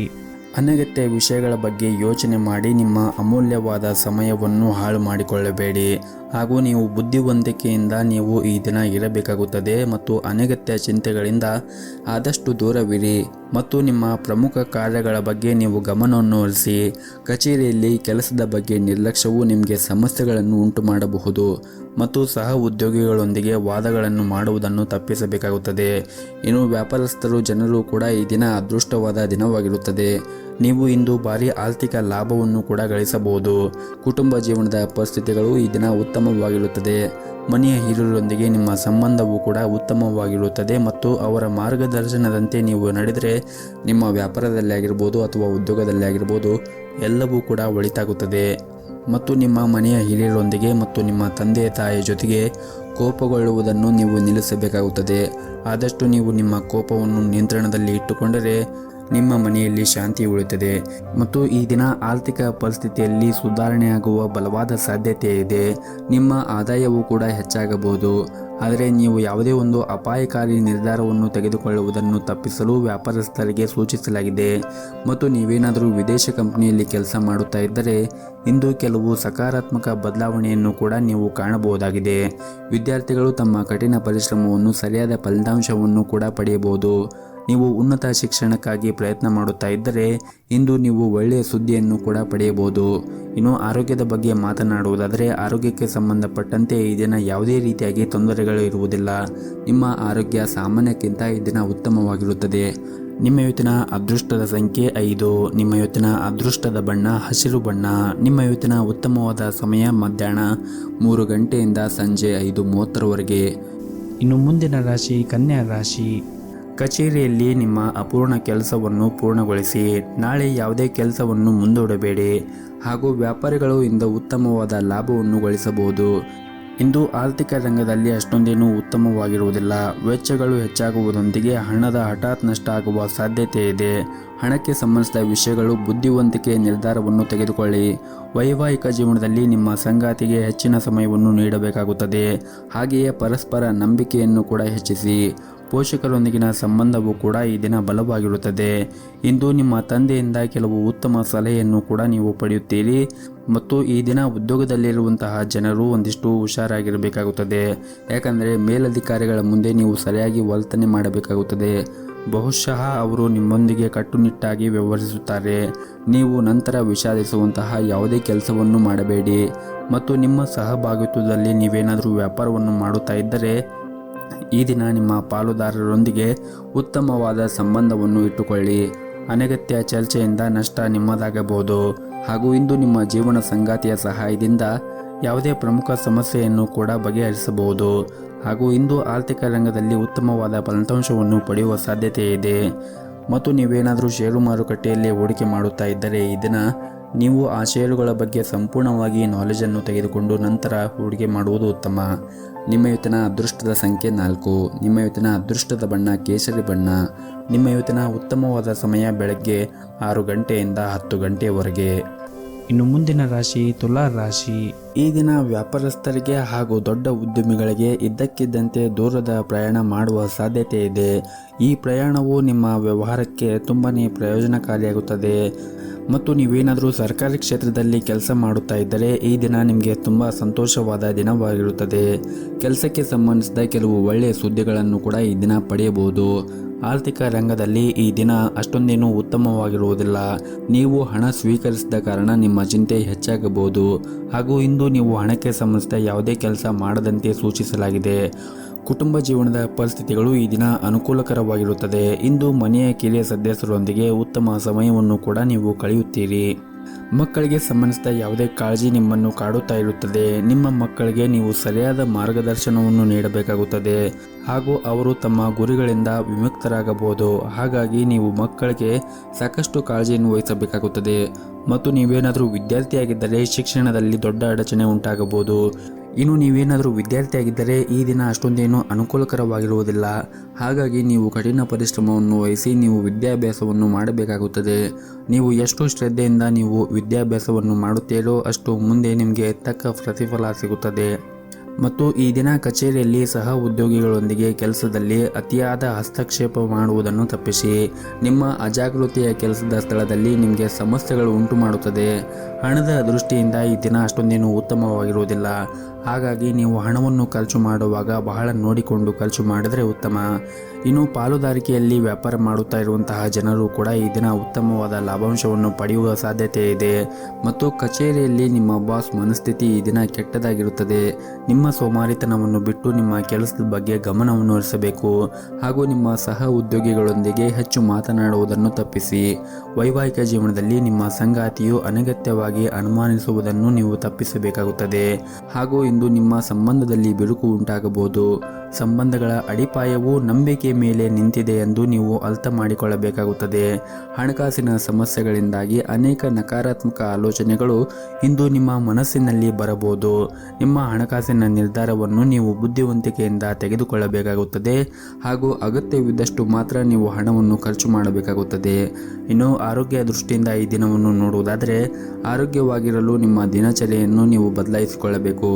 ಅನಗತ್ಯ ವಿಷಯಗಳ ಬಗ್ಗೆ ಯೋಚನೆ ಮಾಡಿ ನಿಮ್ಮ ಅಮೂಲ್ಯವಾದ ಸಮಯವನ್ನು ಹಾಳು ಮಾಡಿಕೊಳ್ಳಬೇಡಿ. ಹಾಗೂ ನೀವು ಬುದ್ಧಿವಂತಿಕೆಯಿಂದ ನೀವು ಈ ದಿನ ಇರಬೇಕಾಗುತ್ತದೆ ಮತ್ತು ಅನಗತ್ಯ ಚಿಂತೆಗಳಿಂದ ಆದಷ್ಟು ದೂರವಿರಿ ಮತ್ತು ನಿಮ್ಮ ಪ್ರಮುಖ ಕಾರ್ಯಗಳ ಬಗ್ಗೆ ನೀವು ಗಮನವನ್ನು ಹರಿಸಿ. ಕಚೇರಿಯಲ್ಲಿ ಕೆಲಸದ ಬಗ್ಗೆ ನಿರ್ಲಕ್ಷ್ಯವು ನಿಮಗೆ ಸಮಸ್ಯೆಗಳನ್ನು ಉಂಟು ಮಾಡಬಹುದು ಮತ್ತು ಸಹ ಉದ್ಯೋಗಿಗಳೊಂದಿಗೆ ವಾದಗಳನ್ನು ಮಾಡುವುದನ್ನು ತಪ್ಪಿಸಬೇಕಾಗುತ್ತದೆ. ಇನ್ನು ವ್ಯಾಪಾರಸ್ಥರು ಜನರು ಕೂಡ ಈ ದಿನ ಅದೃಷ್ಟವಾದ ದಿನವಾಗಿರುತ್ತದೆ. ನೀವು ಇಂದು ಭಾರಿ ಆರ್ಥಿಕ ಲಾಭವನ್ನು ಕೂಡ ಗಳಿಸಬಹುದು. ಕುಟುಂಬ ಜೀವನದ ಪರಿಸ್ಥಿತಿಗಳು ಈ ದಿನ ಉತ್ತಮವಾಗಿರುತ್ತದೆ. ಮನೆಯ ಹಿರಿಯರೊಂದಿಗೆ ನಿಮ್ಮ ಸಂಬಂಧವು ಕೂಡ ಉತ್ತಮವಾಗಿರುತ್ತದೆ ಮತ್ತು ಅವರ ಮಾರ್ಗದರ್ಶನದಂತೆ ನೀವು ನಡೆದರೆ ನಿಮ್ಮ ವ್ಯಾಪಾರದಲ್ಲಿ ಆಗಿರ್ಬೋದು ಅಥವಾ ಉದ್ಯೋಗದಲ್ಲಿ ಆಗಿರ್ಬೋದು ಎಲ್ಲವೂ ಕೂಡ ಒಳಿತಾಗುತ್ತದೆ. ಮತ್ತು ನಿಮ್ಮ ಮನೆಯ ಹಿರಿಯರೊಂದಿಗೆ ಮತ್ತು ನಿಮ್ಮ ತಂದೆ ತಾಯಿಯ ಜೊತೆಗೆ ಕೋಪಗೊಳ್ಳುವುದನ್ನು ನೀವು ನಿಲ್ಲಿಸಬೇಕಾಗುತ್ತದೆ. ಆದಷ್ಟು ನೀವು ನಿಮ್ಮ ಕೋಪವನ್ನು ನಿಯಂತ್ರಣದಲ್ಲಿ ಇಟ್ಟುಕೊಂಡರೆ ನಿಮ್ಮ ಮನೆಯಲ್ಲಿ ಶಾಂತಿ ಉಳಿಯುತ್ತದೆ ಮತ್ತು ಈ ದಿನ ಆರ್ಥಿಕ ಪರಿಸ್ಥಿತಿಯಲ್ಲಿ ಸುಧಾರಣೆಯಾಗುವ ಬಲವಾದ ಸಾಧ್ಯತೆ ಇದೆ. ನಿಮ್ಮ ಆದಾಯವೂ ಕೂಡ ಹೆಚ್ಚಾಗಬಹುದು. ಆದರೆ ನೀವು ಯಾವುದೇ ಒಂದು ಅಪಾಯಕಾರಿ ನಿರ್ಧಾರವನ್ನು ತೆಗೆದುಕೊಳ್ಳುವುದನ್ನು ತಪ್ಪಿಸಲು ವ್ಯಾಪಾರಸ್ಥರಿಗೆ ಸೂಚಿಸಲಾಗಿದೆ. ಮತ್ತು ನೀವೇನಾದರೂ ವಿದೇಶ ಕಂಪನಿಯಲ್ಲಿ ಕೆಲಸ ಮಾಡುತ್ತಾ ಇದ್ದರೆ ಇಂದು ಕೆಲವು ಸಕಾರಾತ್ಮಕ ಬದಲಾವಣೆಯನ್ನು ಕೂಡ ನೀವು ಕಾಣಬಹುದಾಗಿದೆ. ವಿದ್ಯಾರ್ಥಿಗಳು ತಮ್ಮ ಕಠಿಣ ಪರಿಶ್ರಮವನ್ನು ಸರಿಯಾದ ಫಲಿತಾಂಶವನ್ನು ಕೂಡ ಪಡೆಯಬಹುದು. ನೀವು ಉನ್ನತ ಶಿಕ್ಷಣಕ್ಕಾಗಿ ಪ್ರಯತ್ನ ಮಾಡುತ್ತಾ ಇದ್ದರೆ ಇಂದು ನೀವು ಒಳ್ಳೆಯ ಸುದ್ದಿಯನ್ನು ಕೂಡ ಪಡೆಯಬಹುದು. ಇನ್ನು ಆರೋಗ್ಯದ ಬಗ್ಗೆ ಮಾತನಾಡುವುದಾದರೆ ಆರೋಗ್ಯಕ್ಕೆ ಸಂಬಂಧಪಟ್ಟಂತೆ ಈ ದಿನ ಯಾವುದೇ ರೀತಿಯಾಗಿ ತೊಂದರೆಗಳು ಇರುವುದಿಲ್ಲ. ನಿಮ್ಮ ಆರೋಗ್ಯ ಸಾಮಾನ್ಯಕ್ಕಿಂತ ಈ ದಿನ ಉತ್ತಮವಾಗಿರುತ್ತದೆ. ನಿಮ್ಮ ಇವತ್ತಿನ ಅದೃಷ್ಟದ ಸಂಖ್ಯೆ 5. ನಿಮ್ಮ ಇವತ್ತಿನ ಅದೃಷ್ಟದ ಬಣ್ಣ ಹಸಿರು ಬಣ್ಣ. ನಿಮ್ಮ ಇವತ್ತಿನ ಉತ್ತಮವಾದ ಸಮಯ ಮಧ್ಯಾಹ್ನ 3 ಗಂಟೆಯಿಂದ ಸಂಜೆ 5:30ರವರೆಗೆ. ಇನ್ನು ಮುಂದಿನ ರಾಶಿ ಕನ್ಯಾ ರಾಶಿ. ಕಚೇರಿಯಲ್ಲಿ ನಿಮ್ಮ ಅಪೂರ್ಣ ಕೆಲಸವನ್ನು ಪೂರ್ಣಗೊಳಿಸಿ. ನಾಳೆ ಯಾವುದೇ ಕೆಲಸವನ್ನು ಮುಂದೂಡಬೇಡಿ ಹಾಗೂ ವ್ಯಾಪಾರಿಗಳು ಇಂದು ಉತ್ತಮವಾದ ಲಾಭವನ್ನು ಗಳಿಸಬಹುದು. ಇಂದು ಆರ್ಥಿಕ ರಂಗದಲ್ಲಿ ಅಷ್ಟೊಂದೇನೂ ಉತ್ತಮವಾಗಿರುವುದಿಲ್ಲ. ವೆಚ್ಚಗಳು ಹೆಚ್ಚಾಗುವುದರೊಂದಿಗೆ ಹಣದ ಹಠಾತ್ ನಷ್ಟ ಆಗುವ ಸಾಧ್ಯತೆ ಇದೆ. ಹಣಕ್ಕೆ ಸಂಬಂಧಿಸಿದ ವಿಷಯಗಳು ಬುದ್ಧಿವಂತಿಕೆಯ ನಿರ್ಧಾರವನ್ನು ತೆಗೆದುಕೊಳ್ಳಿ. ವೈವಾಹಿಕ ಜೀವನದಲ್ಲಿ ನಿಮ್ಮ ಸಂಗಾತಿಗೆ ಹೆಚ್ಚಿನ ಸಮಯವನ್ನು ನೀಡಬೇಕಾಗುತ್ತದೆ. ಹಾಗೆಯೇ ಪರಸ್ಪರ ನಂಬಿಕೆಯನ್ನು ಕೂಡ ಹೆಚ್ಚಿಸಿ. ಪೋಷಕರೊಂದಿಗಿನ ಸಂಬಂಧವು ಕೂಡ ಈ ದಿನ ಬಲವಾಗಿರುತ್ತದೆ. ಇಂದು ನಿಮ್ಮ ತಂದೆಯಿಂದ ಕೆಲವು ಉತ್ತಮ ಸಲಹೆಯನ್ನು ಕೂಡ ನೀವು ಪಡೆಯುತ್ತೀರಿ ಮತ್ತು ಈ ದಿನ ಉದ್ಯೋಗದಲ್ಲಿರುವಂತಹ ಜನರು ಒಂದಿಷ್ಟು ಹುಷಾರಾಗಿರಬೇಕಾಗುತ್ತದೆ. ಯಾಕಂದರೆ ಮೇಲಧಿಕಾರಿಗಳ ಮುಂದೆ ನೀವು ಸರಿಯಾಗಿ ವರ್ತನೆ ಮಾಡಬೇಕಾಗುತ್ತದೆ. ಬಹುಶಃ ಅವರು ನಿಮ್ಮೊಂದಿಗೆ ಕಟ್ಟುನಿಟ್ಟಾಗಿ ವ್ಯವಹರಿಸುತ್ತಾರೆ. ನೀವು ನಂತರ ವಿಷಾದಿಸುವಂತಹ ಯಾವುದೇ ಕೆಲಸವನ್ನು ಮಾಡಬೇಡಿ ಮತ್ತು ನಿಮ್ಮ ಸಹಭಾಗಿತ್ವದಲ್ಲಿ ನೀವೇನಾದರೂ ವ್ಯಾಪಾರವನ್ನು ಮಾಡುತ್ತಾ ಇದ್ದರೆ ಈ ದಿನ ನಿಮ್ಮ ಪಾಲುದಾರರೊಂದಿಗೆ ಉತ್ತಮವಾದ ಸಂಬಂಧವನ್ನು ಇಟ್ಟುಕೊಳ್ಳಿ. ಅನಗತ್ಯ ಚರ್ಚೆಯಿಂದ ನಷ್ಟ ನಿಮ್ಮದಾಗಬಹುದು ಹಾಗೂ ಇಂದು ನಿಮ್ಮ ಜೀವನ ಸಂಗಾತಿಯ ಸಹಾಯದಿಂದ ಯಾವುದೇ ಪ್ರಮುಖ ಸಮಸ್ಯೆಯನ್ನು ಕೂಡ ಬಗೆಹರಿಸಬಹುದು ಹಾಗೂ ಇಂದು ಆರ್ಥಿಕ ರಂಗದಲ್ಲಿ ಉತ್ತಮವಾದ ಫಲಿತಾಂಶವನ್ನು ಪಡೆಯುವ ಸಾಧ್ಯತೆ ಇದೆ. ಮತ್ತು ನೀವೇನಾದರೂ ಷೇರು ಮಾರುಕಟ್ಟೆಯಲ್ಲಿ ಹೂಡಿಕೆ ಮಾಡುತ್ತಾ ಇದ್ದರೆ ಈ ದಿನ ನೀವು ಆ ಷೇರುಗಳ ಬಗ್ಗೆ ಸಂಪೂರ್ಣವಾಗಿ ನಾಲೆಜನ್ನು ತೆಗೆದುಕೊಂಡು ನಂತರ ಹೂಡಿಕೆ ಮಾಡುವುದು ಉತ್ತಮ. ನಿಮ್ಮ ಇವತ್ತಿನ ಅದೃಷ್ಟದ ಸಂಖ್ಯೆ 4. ನಿಮ್ಮ ಇವತ್ತಿನ ಅದೃಷ್ಟದ ಬಣ್ಣ ಕೇಸರಿ ಬಣ್ಣ. ನಿಮ್ಮ ಇವತ್ತಿನ ಉತ್ತಮವಾದ ಸಮಯ ಬೆಳಗ್ಗೆ 6 ಗಂಟೆಯಿಂದ 10 ಗಂಟೆಯವರೆಗೆ. ಇನ್ನು ಮುಂದಿನ ರಾಶಿ ತುಲಾ ರಾಶಿ. ಈ ದಿನ ವ್ಯಾಪಾರಸ್ಥರಿಗೆ ಹಾಗೂ ದೊಡ್ಡ ಉದ್ಯಮಿಗಳಿಗೆ ಇದ್ದಕ್ಕಿದ್ದಂತೆ ದೂರದ ಪ್ರಯಾಣ ಮಾಡುವ ಸಾಧ್ಯತೆ ಇದೆ. ಈ ಪ್ರಯಾಣವು ನಿಮ್ಮ ವ್ಯವಹಾರಕ್ಕೆ ತುಂಬನೇ ಪ್ರಯೋಜನಕಾರಿಯಾಗುತ್ತದೆ. ಮತ್ತು ನೀವೇನಾದರೂ ಸರ್ಕಾರಿ ಕ್ಷೇತ್ರದಲ್ಲಿ ಕೆಲಸ ಮಾಡುತ್ತಾ ಇದ್ದರೆ ಈ ದಿನ ನಿಮಗೆ ತುಂಬ ಸಂತೋಷವಾದ ದಿನವಾಗಿರುತ್ತದೆ. ಕೆಲಸಕ್ಕೆ ಸಂಬಂಧಿಸಿದ ಕೆಲವು ಒಳ್ಳೆಯ ಸುದ್ದಿಗಳನ್ನು ಕೂಡ ಈ ದಿನ ಪಡೆಯಬಹುದು. ಆರ್ಥಿಕ ರಂಗದಲ್ಲಿ ಈ ದಿನ ಅಷ್ಟೊಂದೇನೂ ಉತ್ತಮವಾಗಿರುವುದಿಲ್ಲ. ನೀವು ಹಣ ಸ್ವೀಕರಿಸಿದ ಕಾರಣ ನಿಮ್ಮ ಚಿಂತೆ ಹೆಚ್ಚಾಗಬಹುದು ಹಾಗೂ ಇಂದು ನೀವು ಹಣಕ್ಕೆ ಸಂಬಂಧಿಸಿದ ಯಾವುದೇ ಕೆಲಸ ಮಾಡದಂತೆ ಸೂಚಿಸಲಾಗಿದೆ. ಕುಟುಂಬ ಜೀವನದ ಪರಿಸ್ಥಿತಿಗಳು ಈ ದಿನ ಅನುಕೂಲಕರವಾಗಿರುತ್ತದೆ. ಇಂದು ಮನೆಯ ಕಿರಿಯ ಸದಸ್ಯರೊಂದಿಗೆ ಉತ್ತಮ ಸಮಯವನ್ನು ಕೂಡ ನೀವು ಕಳೆಯುತ್ತೀರಿ. ಮಕ್ಕಳಿಗೆ ಸಂಬಂಧಿಸಿದ ಯಾವುದೇ ಕಾಳಜಿ ನಿಮ್ಮನ್ನು ಕಾಡುತ್ತಾ ಇರುತ್ತದೆ. ನಿಮ್ಮ ಮಕ್ಕಳಿಗೆ ನೀವು ಸರಿಯಾದ ಮಾರ್ಗದರ್ಶನವನ್ನು ನೀಡಬೇಕಾಗುತ್ತದೆ ಹಾಗೂ ಅವರು ತಮ್ಮ ಗುರಿಗಳಿಂದ ವಿಮುಕ್ತರಾಗಬಹುದು. ಹಾಗಾಗಿ ನೀವು ಮಕ್ಕಳಿಗೆ ಸಾಕಷ್ಟು ಕಾಳಜಿಯನ್ನು ವಹಿಸಬೇಕಾಗುತ್ತದೆ. ಮತ್ತು ನೀವೇನಾದರೂ ವಿದ್ಯಾರ್ಥಿಯಾಗಿದ್ದರೆ ಶಿಕ್ಷಣದಲ್ಲಿ ದೊಡ್ಡ ಅಡಚಣೆ ಉಂಟಾಗಬಹುದು. ಇನ್ನು ನೀವೇನಾದರೂ ವಿದ್ಯಾರ್ಥಿಯಾಗಿದ್ದರೆ ಈ ದಿನ ಅಷ್ಟೊಂದೇನು ಅನುಕೂಲಕರವಾಗಿರುವುದಿಲ್ಲ. ಹಾಗಾಗಿ ನೀವು ಕಠಿಣ ಪರಿಶ್ರಮವನ್ನು ವಹಿಸಿ ನೀವು ವಿದ್ಯಾಭ್ಯಾಸವನ್ನು ಮಾಡಬೇಕಾಗುತ್ತದೆ. ನೀವು ಎಷ್ಟು ಶ್ರದ್ಧೆಯಿಂದ ನೀವು ವಿದ್ಯಾಭ್ಯಾಸವನ್ನು ಮಾಡುತ್ತೀರೋ ಅಷ್ಟು ಮುಂದೆ ನಿಮಗೆ ತಕ್ಕ ಪ್ರತಿಫಲ ಸಿಗುತ್ತದೆ. ಮತ್ತು ಈ ದಿನ ಕಚೇರಿಯಲ್ಲಿ ಸಹ ಉದ್ಯೋಗಿಗಳೊಂದಿಗೆ ಕೆಲಸದಲ್ಲಿ ಅತಿಯಾದ ಹಸ್ತಕ್ಷೇಪ ಮಾಡುವುದನ್ನು ತಪ್ಪಿಸಿ. ನಿಮ್ಮ ಅಜಾಗೃತಿಯ ಕೆಲಸದ ಸ್ಥಳದಲ್ಲಿ ನಿಮಗೆ ಸಮಸ್ಯೆಗಳು ಉಂಟು ಮಾಡುತ್ತದೆ. ಹಣದ ದೃಷ್ಟಿಯಿಂದ ಈ ದಿನ ಅಷ್ಟೊಂದೇನು ಉತ್ತಮವಾಗಿರುವುದಿಲ್ಲ. ಹಾಗಾಗಿ ನೀವು ಹಣವನ್ನು ಖರ್ಚು ಮಾಡುವಾಗ ಬಹಳ ನೋಡಿಕೊಂಡು ಖರ್ಚು ಮಾಡಿದರೆ ಉತ್ತಮ. ಇನ್ನು ಪಾಲುದಾರಿಕೆಯಲ್ಲಿ ವ್ಯಾಪಾರ ಮಾಡುತ್ತಾ ಇರುವಂತಹ ಜನರು ಕೂಡ ಈ ದಿನ ಉತ್ತಮವಾದ ಲಾಭಾಂಶವನ್ನು ಪಡೆಯುವ ಸಾಧ್ಯತೆ ಇದೆ. ಮತ್ತು ಕಚೇರಿಯಲ್ಲಿ ನಿಮ್ಮ ಬಾಸ್ ಮನಸ್ಥಿತಿ ಈ ದಿನ ಕೆಟ್ಟದಾಗಿರುತ್ತದೆ. ನಿಮ್ಮ ಸೋಮಾರಿತನವನ್ನು ಬಿಟ್ಟು ನಿಮ್ಮ ಕೆಲಸದ ಬಗ್ಗೆ ಗಮನವನ್ನು ಹರಿಸಬೇಕು. ಹಾಗೂ ನಿಮ್ಮ ಸಹ ಉದ್ಯೋಗಿಗಳೊಂದಿಗೆ ಹೆಚ್ಚು ಮಾತನಾಡುವುದನ್ನು ತಪ್ಪಿಸಿ. ವೈವಾಹಿಕ ಜೀವನದಲ್ಲಿ ನಿಮ್ಮ ಸಂಗಾತಿಯು ಅನಗತ್ಯವಾಗಿ ಅನುಮಾನಿಸುವುದನ್ನು ನೀವು ತಪ್ಪಿಸಬೇಕಾಗುತ್ತದೆ. ಹಾಗೂ ಇಂದು ನಿಮ್ಮ ಸಂಬಂಧದಲ್ಲಿ ಬಿರುಕು ಉಂಟಾಗಬಹುದು. ಸಂಬಂಧಗಳ ಅಡಿಪಾಯವು ನಂಬಿಕೆ ಮೇಲೆ ನಿಂತಿದೆ ಎಂದು ನೀವು ಅರ್ಥ ಮಾಡಿಕೊಳ್ಳಬೇಕಾಗುತ್ತದೆ. ಹಣಕಾಸಿನ ಸಮಸ್ಯೆಗಳಿಂದಾಗಿ ಅನೇಕ ನಕಾರಾತ್ಮಕ ಆಲೋಚನೆಗಳು ಇಂದು ನಿಮ್ಮ ಮನಸ್ಸಿನಲ್ಲಿ ಬರಬಹುದು. ನಿಮ್ಮ ಹಣಕಾಸಿನ ನಿರ್ಧಾರವನ್ನು ನೀವು ಬುದ್ಧಿವಂತಿಕೆಯಿಂದ ತೆಗೆದುಕೊಳ್ಳಬೇಕಾಗುತ್ತದೆ. ಹಾಗೂ ಅಗತ್ಯವಿದ್ದಷ್ಟು ಮಾತ್ರ ನೀವು ಹಣವನ್ನು ಖರ್ಚು ಮಾಡಬೇಕಾಗುತ್ತದೆ. ಇನ್ನು ಆರೋಗ್ಯ ದೃಷ್ಟಿಯಿಂದ ಈ ದಿನವನ್ನು ನೋಡುವುದಾದರೆ, ಆರೋಗ್ಯವಾಗಿರಲು ನಿಮ್ಮ ದಿನಚರಿಯನ್ನು ನೀವು ಬದಲಾಯಿಸಿಕೊಳ್ಳಬೇಕು.